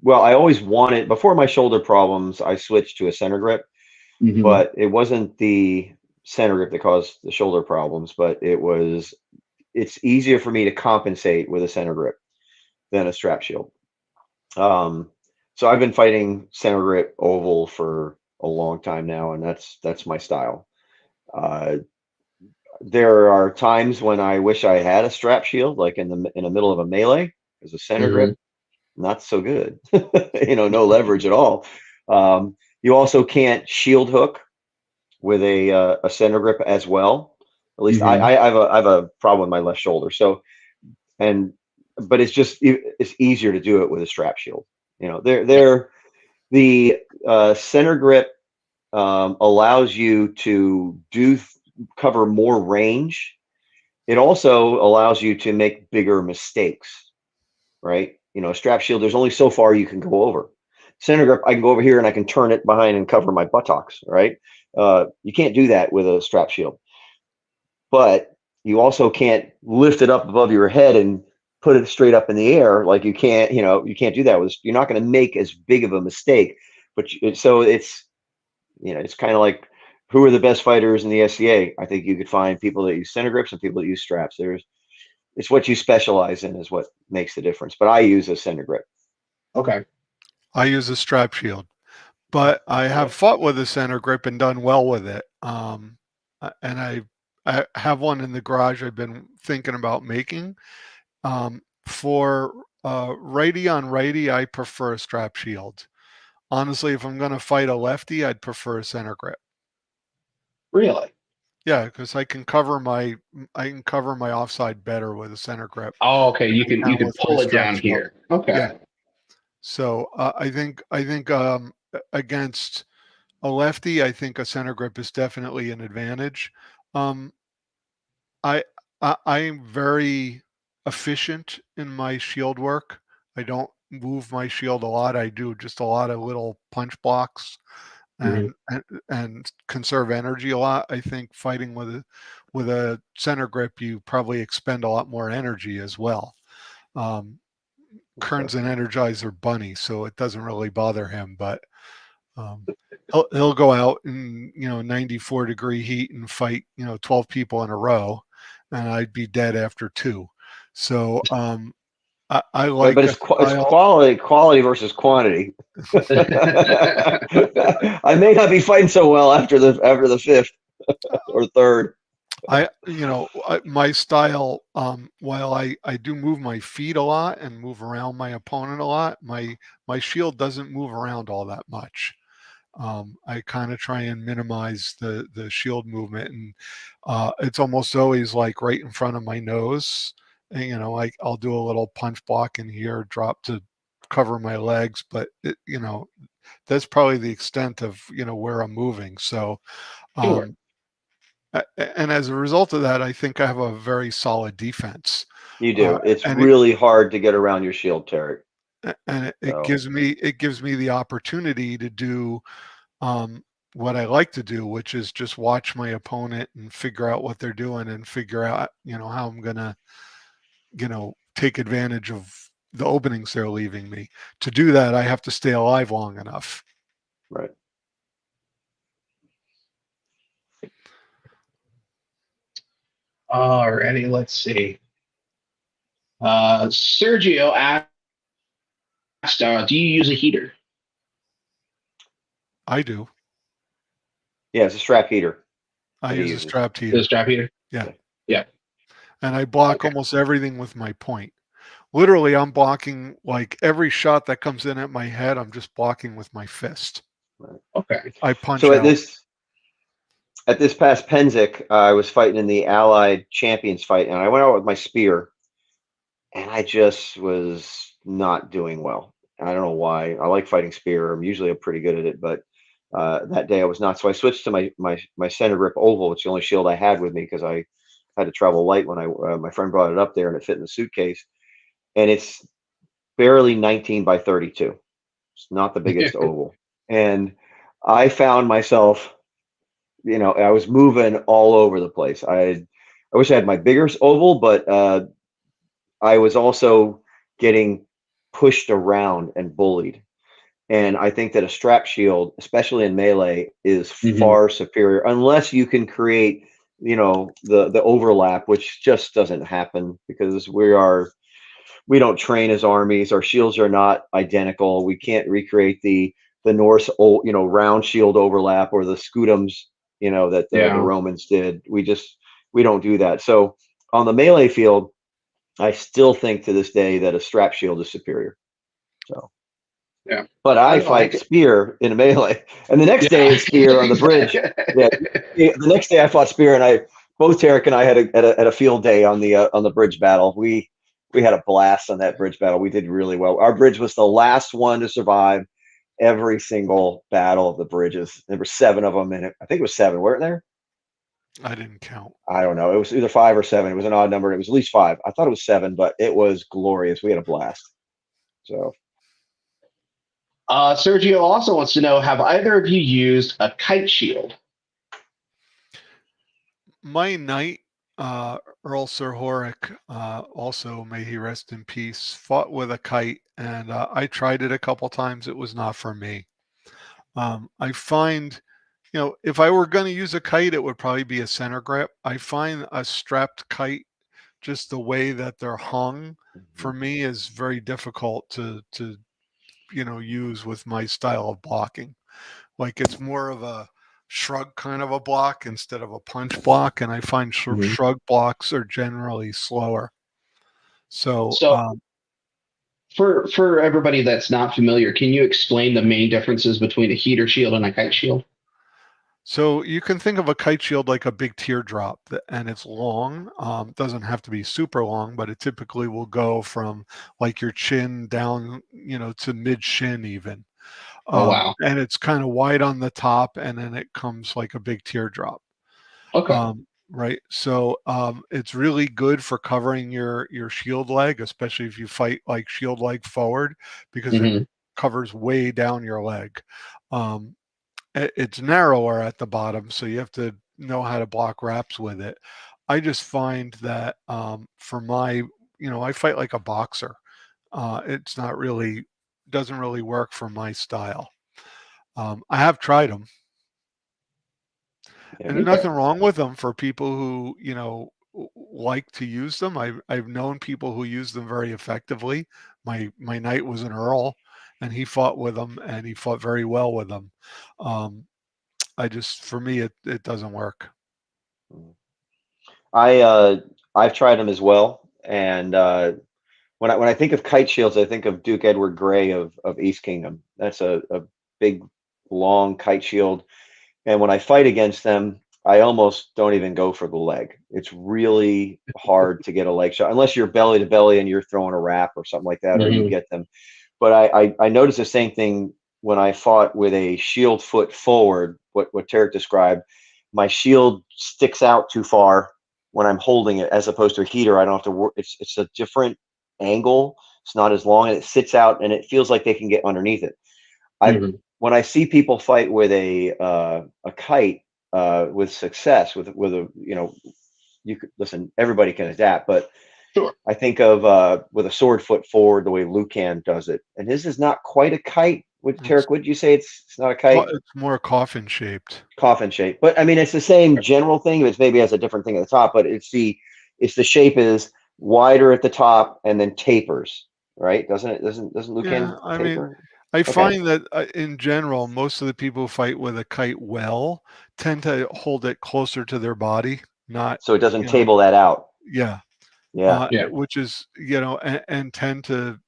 Well, I always wanted, before my shoulder problems, I switched to a center grip, but it wasn't the center grip that caused the shoulder problems, but it's easier for me to compensate with a center grip than a strap shield. So I've been fighting center grip oval for a long time now, and that's my style. There are times when I wish I had a strap shield, like in the middle of a melee, as a center grip, not so good. No leverage at all. You also can't shield hook with a center grip as well. At least I have a problem with my left shoulder. So, but it's easier to do it with a strap shield. The center grip allows you to cover more range. It also allows you to make bigger mistakes, right? A strap shield, there's only so far you can go over. Center grip, I can go over here and I can turn it behind and cover my buttocks, right? You can't do that with a strap shield. But you also can't lift it up above your head and put it straight up in the air. Like you can't do that. You're not going to make as big of a mistake. But so it's kind of like, who are the best fighters in the SCA? I think you could find people that use center grips and people that use straps. it's what you specialize in is what makes the difference. But I use a center grip. Okay. I use a strap shield, but I have fought with a center grip and done well with it. And I have one in the garage I've been thinking about making. For righty on righty, I prefer a strap shield. Honestly, if I'm going to fight a lefty, I'd prefer a center grip. Really? Yeah, because I can cover my offside better with a center grip. Oh, okay. You can with my pull it strap down shield. here. Okay. Yeah. So I think against a lefty, I think a center grip is definitely an advantage. I'm very efficient in my shield work. I don't move my shield a lot. I do just a lot of little punch blocks and conserve energy a lot. I think fighting with a center grip, you probably expend a lot more energy as well. Kern's an Energizer bunny, so it doesn't really bother him, but he'll go out in 94-degree heat and fight 12 people in a row, and I'd be dead after 2. So I like but it's quality versus quantity. I may not be fighting so well after the 5th or 3rd. My style, while I do move my feet a lot and move around my opponent a lot, my shield doesn't move around all that much. I kind of try and minimize the shield movement, and it's almost always like right in front of my nose. And, I'll do a little punch block in here, drop to cover my legs, but that's probably the extent of where I'm moving. So, Sure. and as a result of that, I think I have a very solid defense. You do. It's really hard to get around your shield, Teric. And it gives me the opportunity to do what I like to do, which is just watch my opponent and figure out what they're doing and figure out how I'm gonna take advantage of the openings they're leaving me. To do that, I have to stay alive long enough. Right. Alrighty, let's see. Sergio asked, do you use a heater? I do. Yeah, it's a strap heater. I use a strap heater. The strap heater? Yeah. Yeah. And I block almost everything with my point. Literally, I'm blocking like every shot that comes in at my head, I'm just blocking with my fist. Right. Okay. I punch so out. At this past Penzik, I was fighting in the Allied Champions fight, and I went out with my spear, and I just was not doing well. I don't know why. I like fighting spear. I'm usually pretty good at it, but that day I was not. So I switched to my center grip oval. It's the only shield I had with me because I had to travel light when my friend brought it up there, and it fit in the suitcase. And it's barely 19 by 32. It's not the biggest oval. And I found myself, I was moving all over the place. I wish I had my bigger oval, but I was also getting pushed around and bullied. And I think that a strap shield, especially in melee, is far superior unless you can create, the overlap, which just doesn't happen because we don't train as armies. Our shields are not identical. We can't recreate the Norse, round shield overlap or the scutums, that the Romans did. We don't do that. So on the melee field, I still think to this day that a strap shield is superior. So, yeah. But I fight spear in a melee, and the next day it's spear on the bridge. Yeah, the next day I fought spear, and both Teric and I had a field day on the bridge battle. We had a blast on that bridge battle. We did really well. Our bridge was the last one to survive every single battle of the bridges. There were 7 of them, and I think it was 7, weren't there? I didn't count. I don't know. It was either 5 or 7. It was an odd number. It was at least 5. I thought it was 7, but it was glorious. We had a blast. So, Sergio also wants to know: have either of you used a kite shield? My knight, Earl Sir Horick, also may he rest in peace, fought with a kite, and I tried it a couple times. It was not for me. I find, if I were going to use a kite, it would probably be a center grip. I find a strapped kite just the way that they're hung for me is very difficult to use with my style of blocking. Like it's more of a shrug kind of a block instead of a punch block, and I find shrug blocks are generally slower. So, for everybody that's not familiar, can you explain the main differences between a heater shield and a kite shield? So you can think of a kite shield like a big teardrop, and it's long. Doesn't have to be super long, but it typically will go from like your chin down, to mid shin even. Oh, wow. And it's kind of wide on the top, and then it comes like a big teardrop. Okay. Right. So it's really good for covering your shield leg, especially if you fight like shield leg forward, because it covers way down your leg. It's narrower at the bottom, so you have to know how to block wraps with it. I just find that for my, I fight like a boxer. It's not really, doesn't really work for my style. I have tried them, and there's nothing wrong with them for people who, like to use them. I've known people who use them very effectively. My knight was an earl, and he fought with them, and he fought very well with them. For me, it doesn't work. I've tried them as well, and when I think of kite shields, I think of Duke Edward Grey of East Kingdom. That's a big, long kite shield, and when I fight against them, I almost don't even go for the leg. It's really hard to get a leg shot unless you're belly to belly and you're throwing a wrap or something like that, or you get them. But I noticed the same thing when I fought with a shield foot forward, what Teric described. My shield sticks out too far when I'm holding it, as opposed to a heater. I don't have to work. It's a different angle. It's not as long, and it sits out, and it feels like they can get underneath it. When I see people fight with a kite with success, with a, you could listen. Everybody can adapt, but I think of with a sword foot forward, the way Lucan does it, and his is not quite a kite. Teric, would you say it's not a kite? It's more coffin shaped. Coffin shape, but I mean it's the same general thing. It maybe has a different thing at the top, but it's the shape is wider at the top and then tapers, right? Doesn't it? Doesn't Lucan taper? I mean, I find that in general, most of the people who fight with a kite well tend to hold it closer to their body, not so it doesn't table that out. Yeah. Which is, and tend to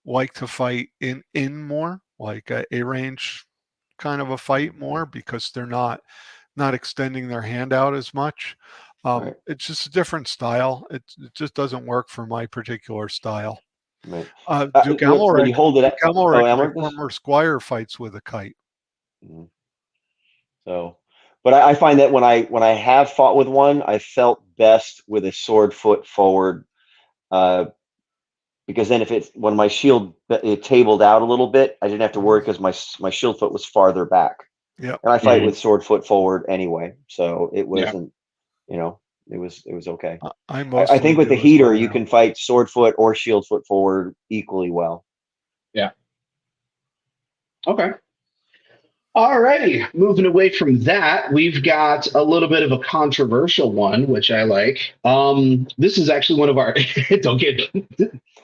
like to fight in more like a range kind of a fight more, because they're not extending their hand out as much. It's just a different style. It just doesn't work for my particular style. Right. Duke Amalric, you hold it at, my former squire, fights with a kite. So, but I find that when I have fought with one, I felt best with a sword foot forward, because then when my shield it tabled out a little bit, I didn't have to worry because my shield foot was farther back. Yeah, and I fight with sword foot forward anyway, so it wasn't, it was okay. I think with the heater, you can fight sword foot or shield foot forward equally well. Yeah. Okay. Alrighty, moving away from that, we've got a little bit of a controversial one, which I like. This is actually one of our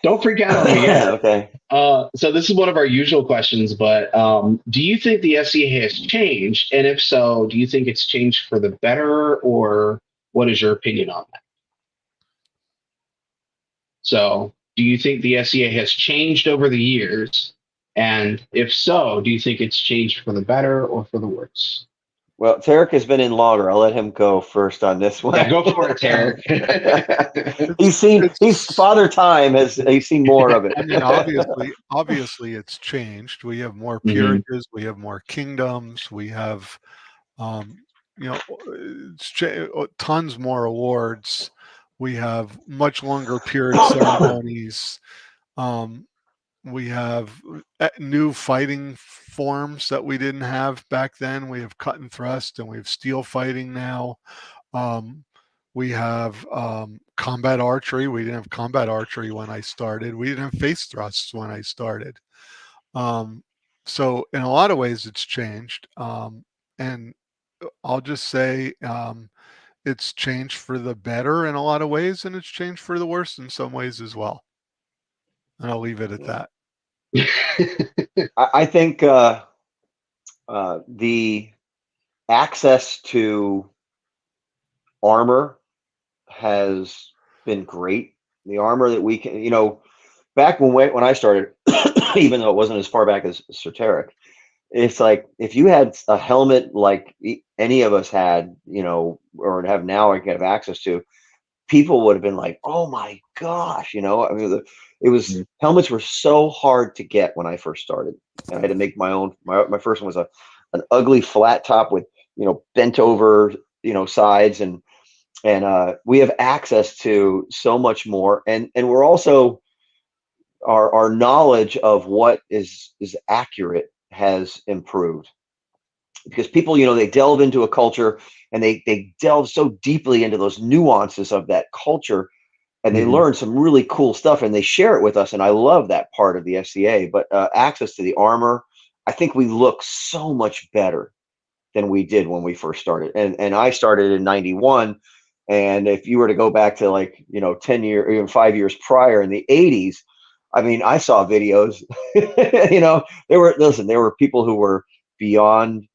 don't freak out on me yet. Okay. So this is one of our usual questions, but do you think the SCA has changed? And if so, do you think it's changed for the better, or what is your opinion on that? So do you think the SCA has changed over the years? And if so, do you think it's changed for the better or for the worse? Well, Teric has been in longer. I'll let him go first on this one. Yeah, go for it, Teric. he's Father Time he's seen more of it. I mean, obviously it's changed. We have more peerages, we have more kingdoms, we have tons more awards. We have much longer peerage ceremonies. We have new fighting forms that we didn't have back then. We have cut and thrust, and we have steel fighting now. We have combat archery. We didn't have combat archery when I started. We didn't have face thrusts when I started. So in a lot of ways, it's changed. And I'll just say, it's changed for the better in a lot of ways, and it's changed for the worse in some ways as well. And I'll leave it at that. I think the access to armor has been great. The armor that we can, back when I started, even though it wasn't as far back as Sir Teric, it's like if you had a helmet like any of us had, or have now, or have access to, people would have been like, "Oh my gosh!" I mean, helmets were so hard to get when I first started, and I had to make my own. My first one was an ugly flat top with bent over sides, and we have access to so much more, and we're also our knowledge of what is accurate has improved, because people, they delve into a culture and they delve so deeply into those nuances of that culture, and they learn some really cool stuff, and they share it with us. And I love that part of the FCA. But access to the armor, I think we look so much better than we did when we first started. And I started in 91. And if you were to go back to 10 years, even 5 years prior in the 80s, I mean, I saw videos, there were people who were beyond,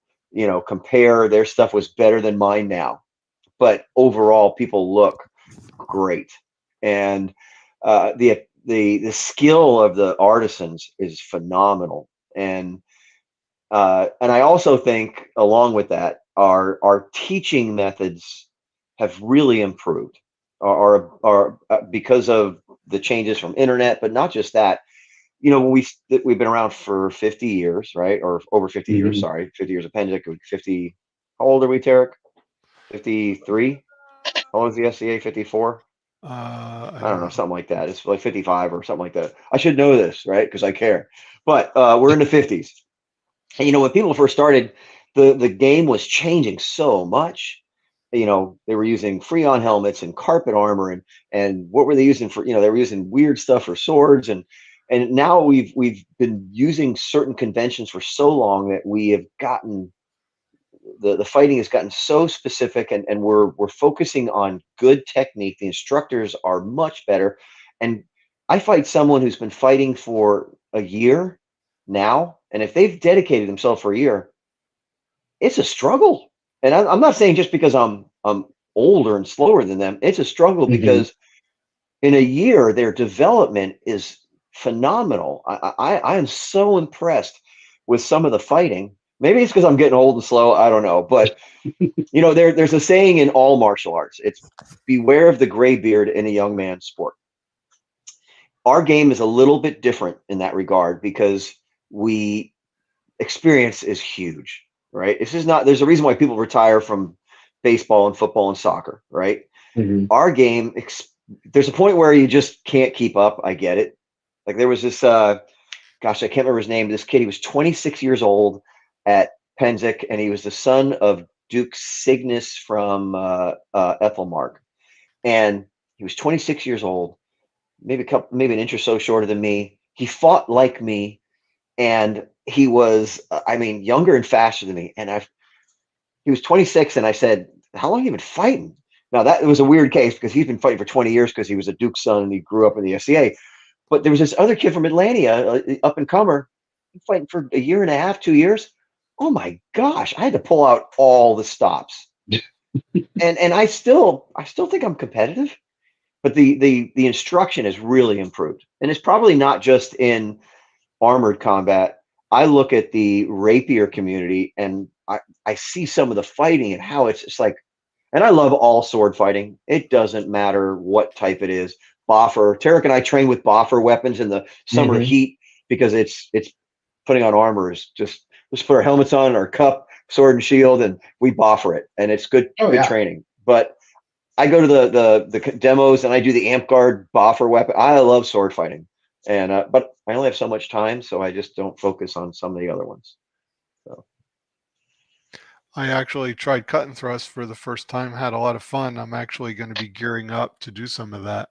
compare. Their stuff was better than mine now. But overall, people look great. And the skill of the artisans is phenomenal. And I also think, along with that, our teaching methods have really improved, because of the changes from internet, but not just that. We've been around for 50 years, right? Or over 50 years, sorry, 50 years of Penzic, 50. How old are we, Teric? 53? How old is the SCA? 54? I don't know, something like that. It's like 55 or something like that. I should know this, right? Because I care. But we're in the 50s. And, when people first started, the game was changing so much. They were using Freon helmets and carpet armor, and what were they using for? They were using weird stuff for swords, and now we've been using certain conventions for so long that we have gotten the fighting has gotten so specific, and we're focusing on good technique. The instructors are much better, and I fight someone who's been fighting for a year now, and if they've dedicated themselves for a year, it's a struggle. And I'm not saying just because I'm older and slower than them. It's a struggle because in a year their development is phenomenal. I am so impressed with some of the fighting. Maybe it's because I'm getting old and slow. I don't know, but there's a saying in all martial arts. It's beware of the gray beard in a young man's sport. Our game is a little bit different in that regard because experience is huge. Right? There's a reason why people retire from baseball and football and soccer, right? Our game, there's a point where you just can't keep up. I get it. Like there was this, I can't remember his name. This kid, he was 26 years old at Penzic, and he was the son of Dux Cygnus from Ethelmark. And he was 26 years old, maybe an inch or so shorter than me. He fought like me, and he was, younger and faster than me. And he was 26, and I said, "How long have you been fighting?" Now that was a weird case because he's been fighting for 20 years because he was a Duke's son and he grew up in the FCA. But there was this other kid from Atlantia, up and comer, fighting for a year and a half, 2 years. Oh my gosh, I had to pull out all the stops. and I still think I'm competitive, but the instruction has really improved. And it's probably not just in armored combat. I look at the rapier community and I see some of the fighting and how it's like, and I love all sword fighting. It doesn't matter what type it is. Boffer, Teric and I train with Boffer weapons in the summer heat because it's putting on armor is just, let's put our helmets on, our cup, sword and shield, and we Boffer it. And it's good training. But I go to the demos and I do the amp guard Boffer weapon. I love sword fighting. And but I only have so much time, so I just don't focus on some of the other ones. So I actually tried cut and thrust for the first time, had a lot of fun. I'm actually going to be gearing up to do some of that.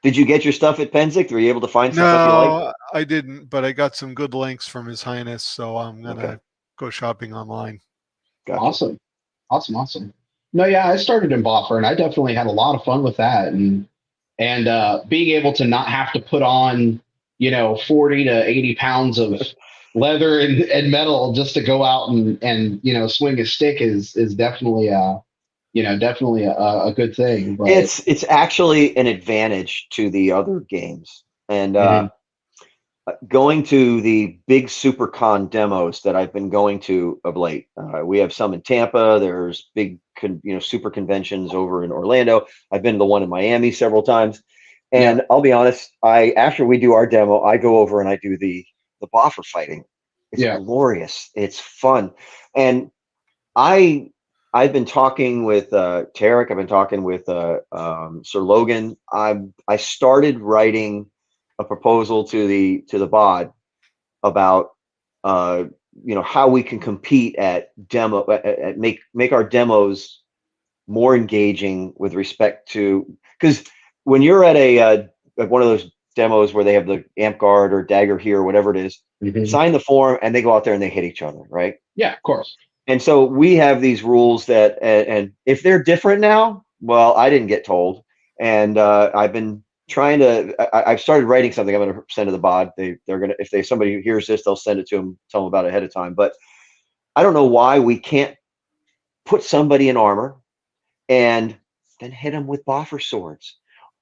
Did you get your stuff at Penzic? Were you able to find stuff you like? No, I didn't, but I got some good links from His Highness, so I'm going to go shopping online. Gotcha. Awesome. No, yeah, I started in Boffer, and I definitely had a lot of fun with that, and being able to not have to put on 40 to 80 pounds of leather and metal just to go out and swing a stick is definitely definitely a good thing. But It's actually an advantage to the other games. And Mhm. going to the big SuperCon demos that I've been going to of late. We have some in Tampa. There's big, super conventions over in Orlando. I've been to the one in Miami several times. Yeah, And I'll be honest, after we do our demo, I go over and I do the boffer fighting. It's yeah, glorious. It's fun. And I I've been talking with Teric. I've been talking with Sir Logan. I started writing a proposal to the bod about uh, how we can compete at make our demos more engaging with respect to, because when you're at at one of those demos where they have the amp guard or dagger here or whatever it is, Mhm. sign the form and they go out there and they hit each other, right? Yeah, of course. And so we have these rules that, and if they're different now, well, I didn't get told, and I've been trying to. I've started writing something. I'm going to send to the bod. They're going to, if somebody hears this, they'll send it to them, tell them about it ahead of time. But I don't know why we can't put somebody in armor and then hit them with boffer swords.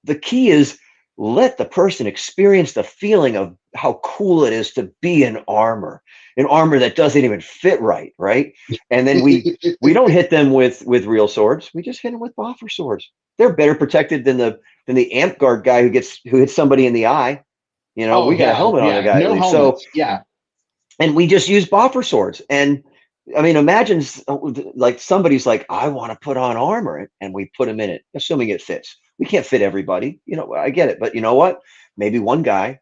The key is let the person experience the feeling of how cool it is to be in armor that doesn't even fit right, right? And then we don't hit them with real swords. We just hit them with boffer swords. They're better protected than the amp guard guy who hits somebody in the eye. Oh We got a yeah, helmet on the yeah. guy at No least. So, helmets. Yeah. and we just use boffer swords. And I mean, imagine like somebody's like, I want to put on armor, and we put them in it, assuming it fits. We can't fit everybody, I get it, but you know what? Maybe one guy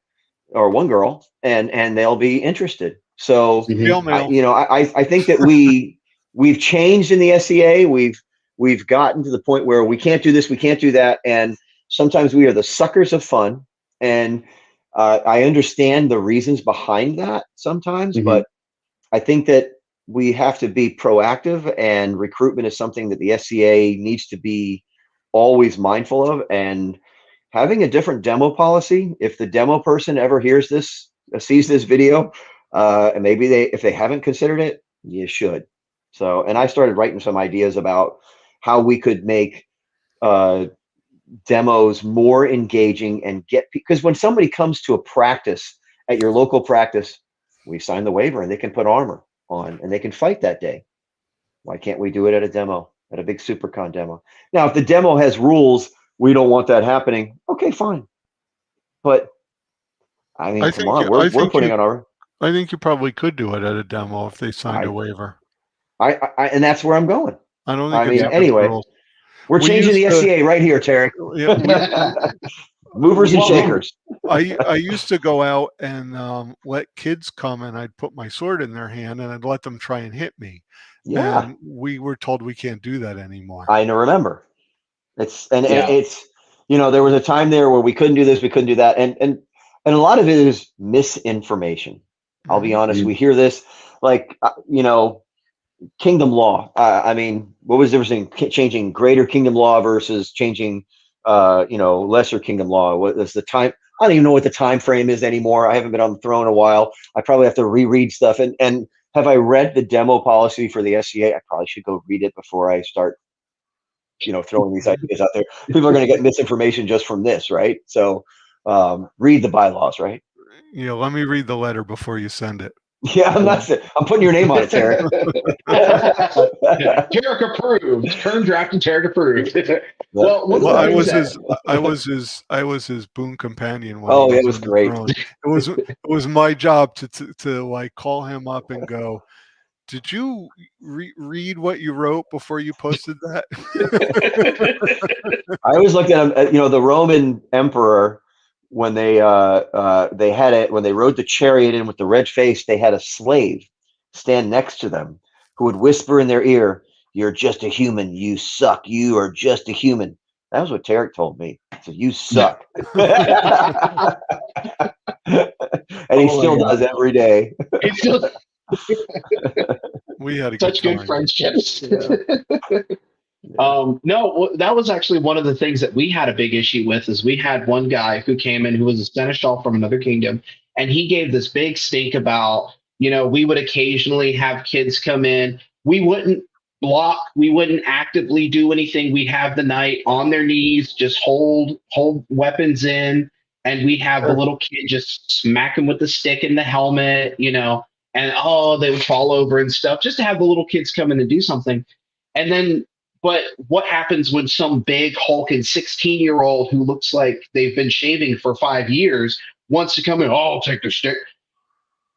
or one girl, and they'll be interested. So Mhm. Fail mail. I think that we've changed in the SCA. We've gotten to the point where we can't do this, we can't do that, and sometimes we are the suckers of fun. And I understand the reasons behind that sometimes, Mhm. but I think that we have to be proactive, and recruitment is something that the SCA needs to be always mindful of. And having a different demo policy, if the demo person ever hears this, sees this video, and maybe if they haven't considered it, you should. So, and I started writing some ideas about how we could make uh, demos more engaging and because when somebody comes to a practice at your local practice, we sign the waiver and they can put armor on and they can fight that day. Why can't we do it at a demo, at a big SuperCon demo? Now, if the demo has rules, we don't want that happening. Okay, fine. But I mean, I come think on, you, I we're think putting you, on our. I think you probably could do it at a demo if they signed a I, waiver. and that's where I'm going. I don't I think it's mean, Yep. against the anyway, rules. we're We changing used the to, SCA right here, Terry. yeah, Movers and Well, shakers. I used to go out and let kids come, and I'd put my sword in their hand and I'd let them try and hit me. Yeah, And we were told we can't do that anymore. I remember. And yeah. it's there was a time there where we couldn't do this, we couldn't do that, and a lot of it is misinformation. I'll be Mhm. honest. We hear this like kingdom law. I mean, what was the difference in changing greater kingdom law versus changing lesser kingdom law? What was the time? I don't even know what the time frame is anymore. I haven't been on the throne in a while. I probably have to reread stuff. And have I read the demo policy for the SCA? I probably should go read it before I start throwing these ideas out there. People are going to get misinformation just from this, right? So read the bylaws, right? Let me read the letter before you send it. Yeah, I'm putting your name on it, Teric. Teric approved. Turn draft and Teric approved. Well, one of Well, the I things was that his boon companion when he Oh, it was was on the great. throne. It was my job to like call him up and go, did you read what you wrote before you posted that? I always looked at him. The Roman emperor, when they had it, when they rode the chariot in with the red face, they had a slave stand next to them who would whisper in their ear, "You're just a human. You suck. You are just a human." That was what Tarek told me. He said, "You yeah. suck," and he Oh my still god. does every day. It's still We had a good such good time. friendships. Yeah. No, that was actually one of the things that we had a big issue with. Is we had one guy who came in who was a seneschal from another kingdom, and he gave this big stink about, we would occasionally have kids come in. We wouldn't block, we wouldn't actively do anything. We'd have the knight on their knees, just hold weapons in, and we'd have the Sure. little kid just smack him with the stick in the helmet, and they would fall over and stuff, just to have the little kids come in and do something. And then, but what happens when some big hulking 16-year-old who looks like they've been shaving for 5 years wants to come in? Oh, I'll take the stick.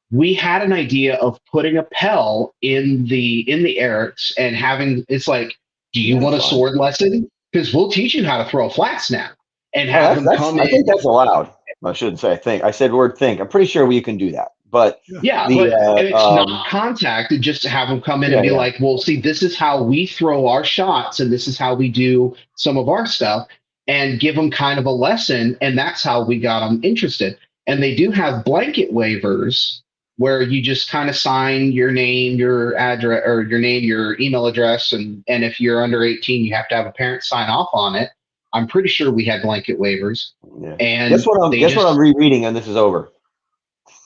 We had an idea of putting a Pell in the Erics and having, it's like, do you want a fine. sword lesson? Because we'll teach you how to throw a flat snap and have them come in. I think that's allowed. I shouldn't say I think. I said word think. I'm pretty sure we can do that. But yeah, but it's not contact. Just to have them come in and be like, well, see, this is how we throw our shots, and this is how we do some of our stuff, and give them kind of a lesson. And that's how we got them interested. And they do have blanket waivers where you just kind of sign your name, your address, or your name, your email address, and if you're under 18, you have to have a parent sign off on it. I'm pretty sure we had blanket waivers. Yeah. And guess what I'm rereading, and this is over.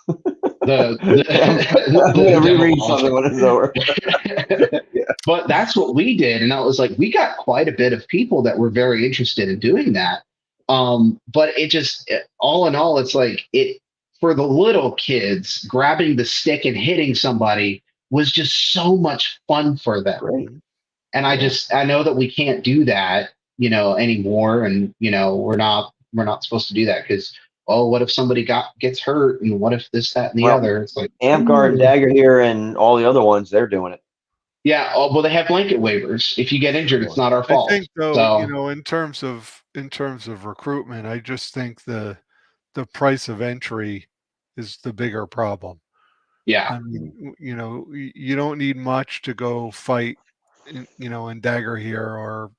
I'm gonna reread something when it's over. Yeah. But that's what we did, and I was like, we got quite a bit of people that were very interested in doing that. But all in all, it's like for the little kids, grabbing the stick and hitting somebody was just so much fun for them. Great. And I know that we can't do that, anymore, and we're not supposed to do that because, what if somebody gets hurt, and what if this, that, and the other? It's like Amgar and Dagger here and all the other ones, they're doing it. Yeah, well, they have blanket waivers. If you get injured, it's not our fault. I think, though, in terms of recruitment, I just think the price of entry is the bigger problem. Yeah, I mean, you don't need much to go fight, in Dagger here or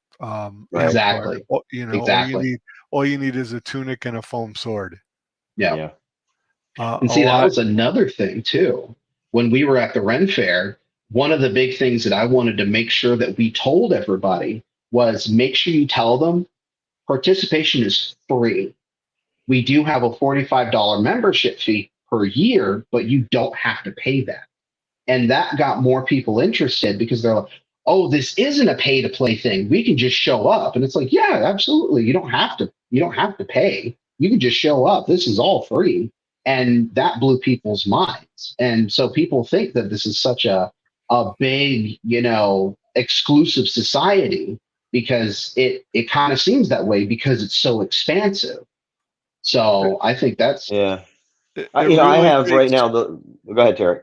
exactly. Exactly. All you need is a tunic and a foam sword. Yeah. And see, that was another thing too. When we were at the Ren Fair, one of the big things that I wanted to make sure that we told everybody was make sure you tell them participation is free. We do have a $45 membership fee per year, but you don't have to pay that. And that got more people interested because they're like, oh, this isn't a pay to play thing. We can just show up. And it's like, yeah, absolutely. You don't have to pay. You can just show up. This is all free. And that blew people's minds. And so people think that this is such a big, exclusive society because it kind of seems that way because it's so expansive. So I think that's I have right now go ahead, Teric.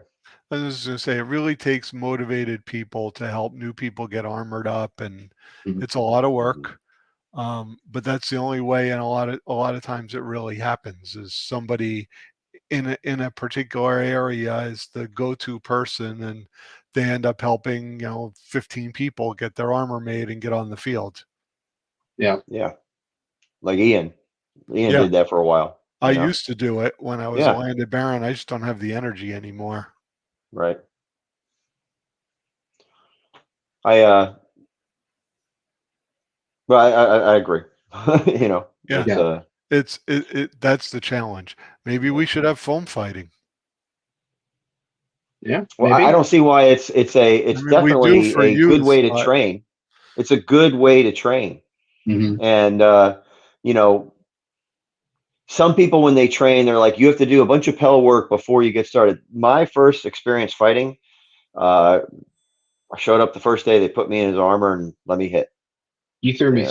I was just going to say, it really takes motivated people to help new people get armored up, and it's a lot of work. But that's the only way, and a lot of times it really happens is somebody in a particular area is the go-to person, and they end up helping 15 people get their armor made and get on the field. Yeah, like Ian did that for a while. I used to do it when I was a landed baron. I just don't have the energy anymore. Right. I agree. That's the challenge. Maybe we should have foam fighting. Yeah. Well, I don't see why it's definitely a good way to train. It's a good way to train. Mm-hmm. And some people, when they train, they're like, you have to do a bunch of Pell work before you get started. My first experience fighting, I showed up the first day, they put me in his armor and let me hit. You threw me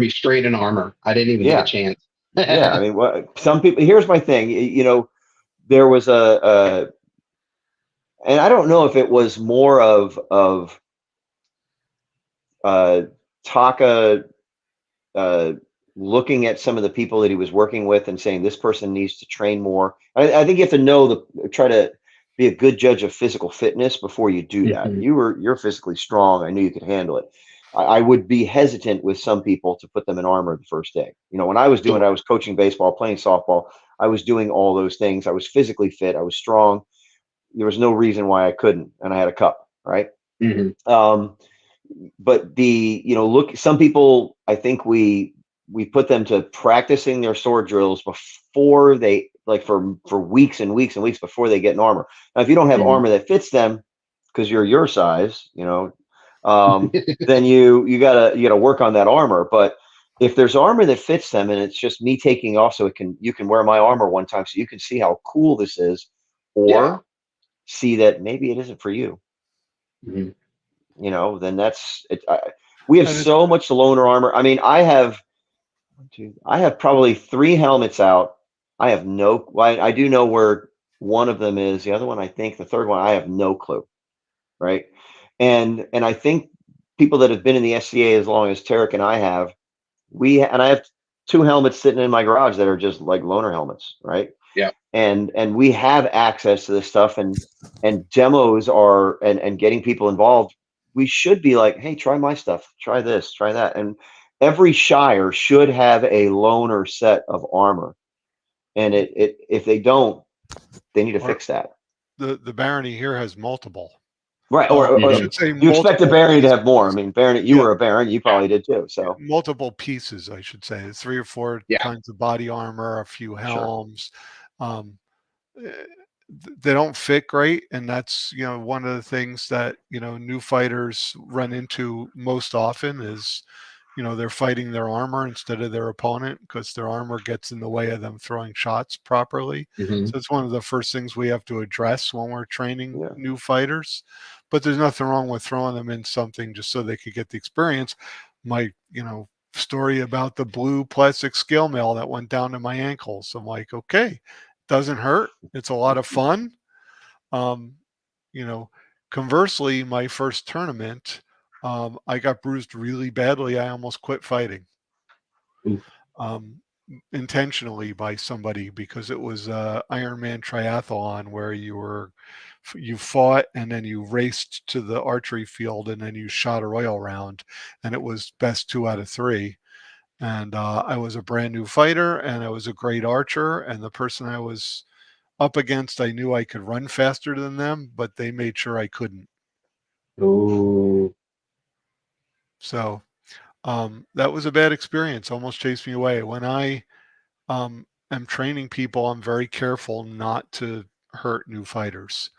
straight in armor. I didn't even get a chance. I mean, some people, here's my thing, there was and I don't know if it was more of Taka, looking at some of the people that he was working with and saying this person needs to train more. I think you have to try to be a good judge of physical fitness before you do that. You're physically strong. I knew you could handle it. I would be hesitant with some people to put them in armor the first day. When I was doing it, I was coaching baseball, playing softball. I was doing all those things. I was physically fit. I was strong. There was no reason why I couldn't. And I had a cup, right? Mm-hmm. but look, some people, I think we put them to practicing their sword drills before they, like, for weeks and weeks and weeks before they get in armor. Now, if you don't have armor that fits them because you're your size, then you gotta work on that armor. But if there's armor that fits them, and it's just me taking off so you can wear my armor one time so you can see how cool this is, or see that maybe it isn't for you. Then that's it. We have so much loaner armor. I mean, I have probably 3 helmets out. I do know where one of them is. The other one, I think the third one, I have no clue. Right. And I think people that have been in the SCA as long as Teric and I have, I have 2 helmets sitting in my garage that are just like loaner helmets. Right. Yeah. And we have access to this stuff, and demos and getting people involved. We should be like, hey, try my stuff, try this, try that. And every shire should have a loaner set of armor. And if they don't, they need to fix that. The barony here has multiple. Right. Or you expect a barony to have more. I mean, barony, you were a baron, you probably did too. So multiple pieces, I should say. 3 or 4 kinds of body armor, a few helms. They don't fit great, and that's one of the things that new fighters run into most often is they're fighting their armor instead of their opponent because their armor gets in the way of them throwing shots properly. So it's one of the first things we have to address when we're training new fighters. But there's nothing wrong with throwing them in something just so they could get the experience. My story about the blue plastic scale mail that went down to my ankles, I'm like, okay, doesn't hurt, it's a lot of fun. Conversely, my first tournament, I got bruised really badly. I almost quit fighting intentionally by somebody, because it was Ironman triathlon where you fought and then you raced to the archery field and then you shot a royal round, and it was best 2 out of 3. And I was a brand new fighter, and I was a great archer, and the person I was up against, I knew I could run faster than them, but they made sure I couldn't. Oh. So that was a bad experience. Almost chased me away. When I am training people, I'm very careful not to hurt new fighters.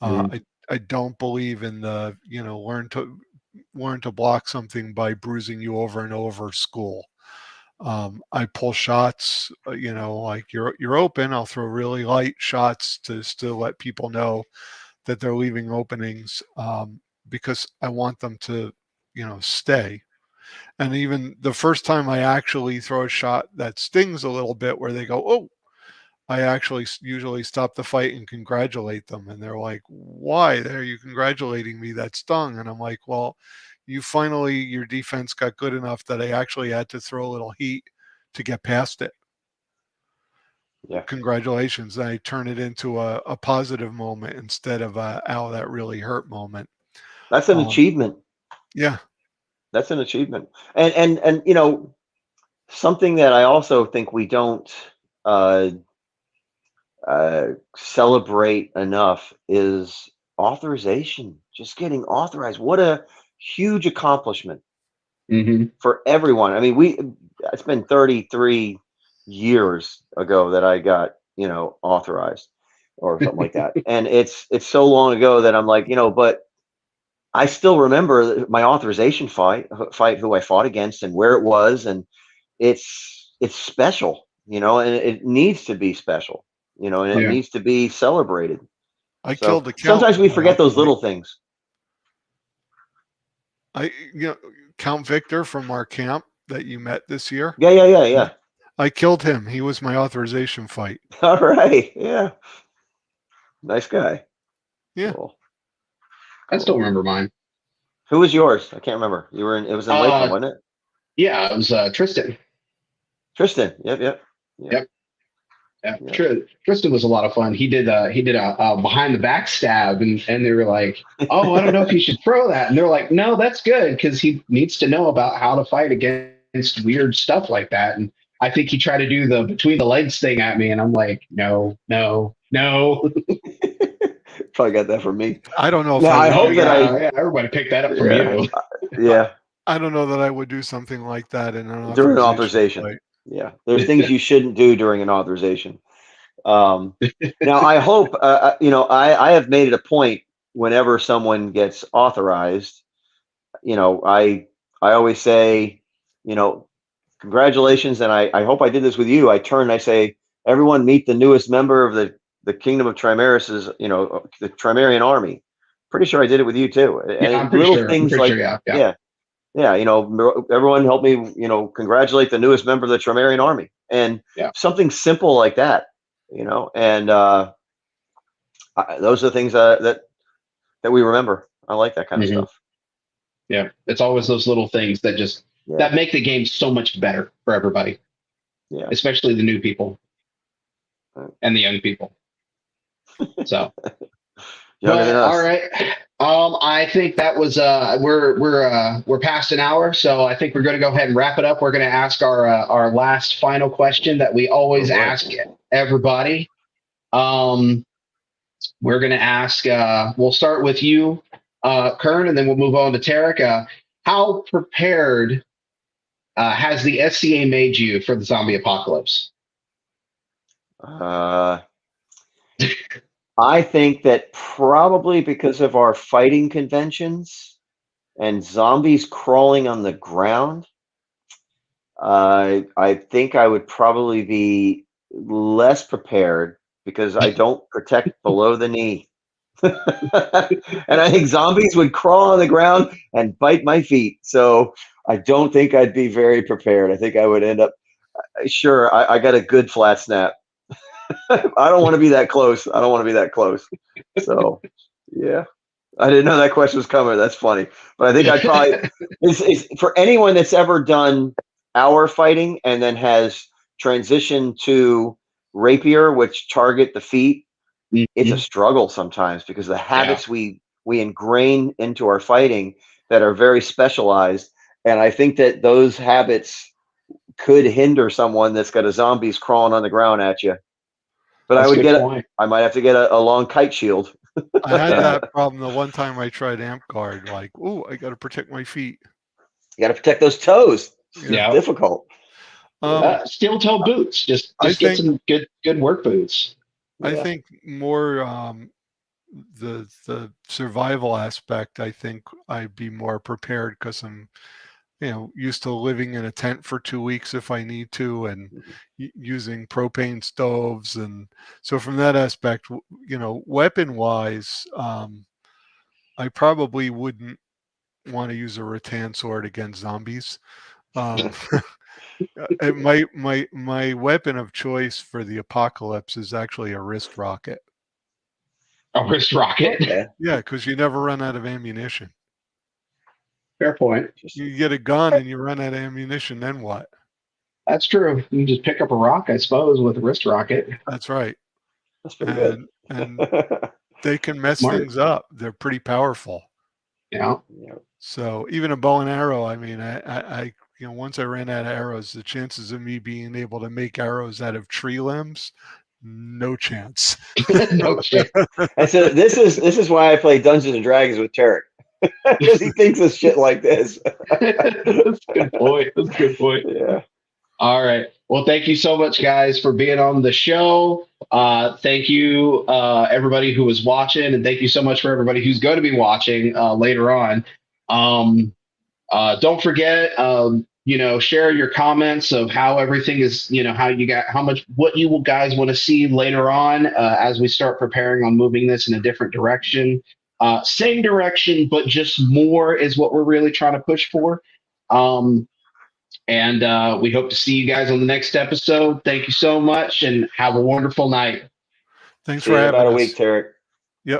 I don't believe in the learn to block something by bruising you over and over school. I pull shots, like you're open. I'll throw really light shots to still let people know that they're leaving openings, because I want them to, stay. And even the first time I actually throw a shot that stings a little bit, where they go, oh, I actually usually stop the fight and congratulate them. And they're like, why are you congratulating me? That stung. And I'm like, well, your defense got good enough that I actually had to throw a little heat to get past it. Yeah. Congratulations. And I turn it into a positive moment instead of ow, that really hurt moment. That's an achievement. Yeah. That's an achievement. And something that I also think we don't celebrate enough is authorization. Just getting authorized. What a huge accomplishment for everyone. I mean, it's been 33 years ago that I got, authorized or something like that. And it's so long ago that I'm like, but I still remember my authorization fight who I fought against and where it was. And it's special, and it needs to be special, and it needs to be celebrated. I killed the count. Sometimes we forget those little things. Count Victor from our camp that you met this year. Yeah. I killed him. He was my authorization fight. All right. Yeah. Nice guy. Yeah. Cool. I still remember mine. Who was yours? I can't remember. It was in Lakeland, wasn't it? Yeah, it was Tristan. Tristan. Yep. Yeah. Tristan was a lot of fun. He did a behind the back stab, and they were like, "Oh, I don't know if you should throw that." And they're like, "No, that's good because he needs to know about how to fight against weird stuff like that." And I think he tried to do the between the legs thing at me, and I'm like, "No." Probably got that from me. I don't know. I hope that everybody picked that up from you. Yeah. I don't know that I would do something like that in an During an authorization. authorization. Yeah. There's things you shouldn't do during an authorization. Now I hope, I have made it a point whenever someone gets authorized, I always say, congratulations. And I hope I did this with you. I turn and I say, everyone meet the newest member of the Kingdom of Trimaris's, the Trimarian army. Pretty sure I did it with you too. Yeah, And I'm pretty little sure. things I'm pretty like, sure, yeah. everyone help me, congratulate the newest member of the Trimarian army. And something simple like that, and those are the things that we remember. I like that kind of stuff. Yeah, it's always those little things that just that make the game so much better for everybody. Yeah, especially the new people and the young people. So, all right. I think that was we're past an hour, so I think we're going to go ahead and wrap it up. We're going to ask our last final question that we always ask everybody. We're going to ask. We'll start with you, Kurn, and then we'll move on to Teric. How prepared has the SCA made you for the zombie apocalypse? I think that probably because of our fighting conventions and zombies crawling on the ground, I think I would probably be less prepared because I don't protect below the knee. And I think zombies would crawl on the ground and bite my feet. So I don't think I'd be very prepared. I think I would end up, sure, I got a good flat snap. I don't want to be that close. So, yeah. I didn't know that question was coming. That's funny. But I think I'd probably, for anyone that's ever done hour fighting and then has transitioned to rapier, which target the feet, it's a struggle sometimes because the habits we ingrain into our fighting that are very specialized. And I think that those habits could hinder someone that's got a zombies crawling on the ground at you. But I might have to get a long kite shield. I had that problem the one time I tried amp guard. Like, oh, I got to protect my feet. You got to protect those toes. Yeah, difficult. Steel toe boots. Just get some good work boots. I think more the survival aspect. I think I'd be more prepared because I'm, used to living in a tent for 2 weeks if I need to, and using propane stoves, and so from that aspect, weapon wise, I probably wouldn't want to use a rattan sword against zombies. My weapon of choice for the apocalypse is actually a wrist rocket. A wrist rocket? Okay. Yeah, because you never run out of ammunition. Fair point. You get a gun and you run out of ammunition, then what? That's true. You can just pick up a rock, I suppose, with a wrist rocket. That's right. That's pretty good. And they can mess things up. They're pretty powerful. Yeah. So even a bow and arrow, I mean, I once I ran out of arrows, the chances of me being able to make arrows out of tree limbs, no chance. No chance. And so this is why I play Dungeons and Dragons with Teric. Because he thinks of shit like this. That's a good point. Yeah. All right. Well, thank you so much, guys, for being on the show. Thank you, everybody who was watching, and thank you so much for everybody who's going to be watching later on. Don't forget, share your comments of how everything is, what you guys want to see later on as we start preparing on moving this in a different direction. Same direction, but just more is what we're really trying to push for. And we hope to see you guys on the next episode. Thank you so much and have a wonderful night. Thanks for having us. About a week, Teric.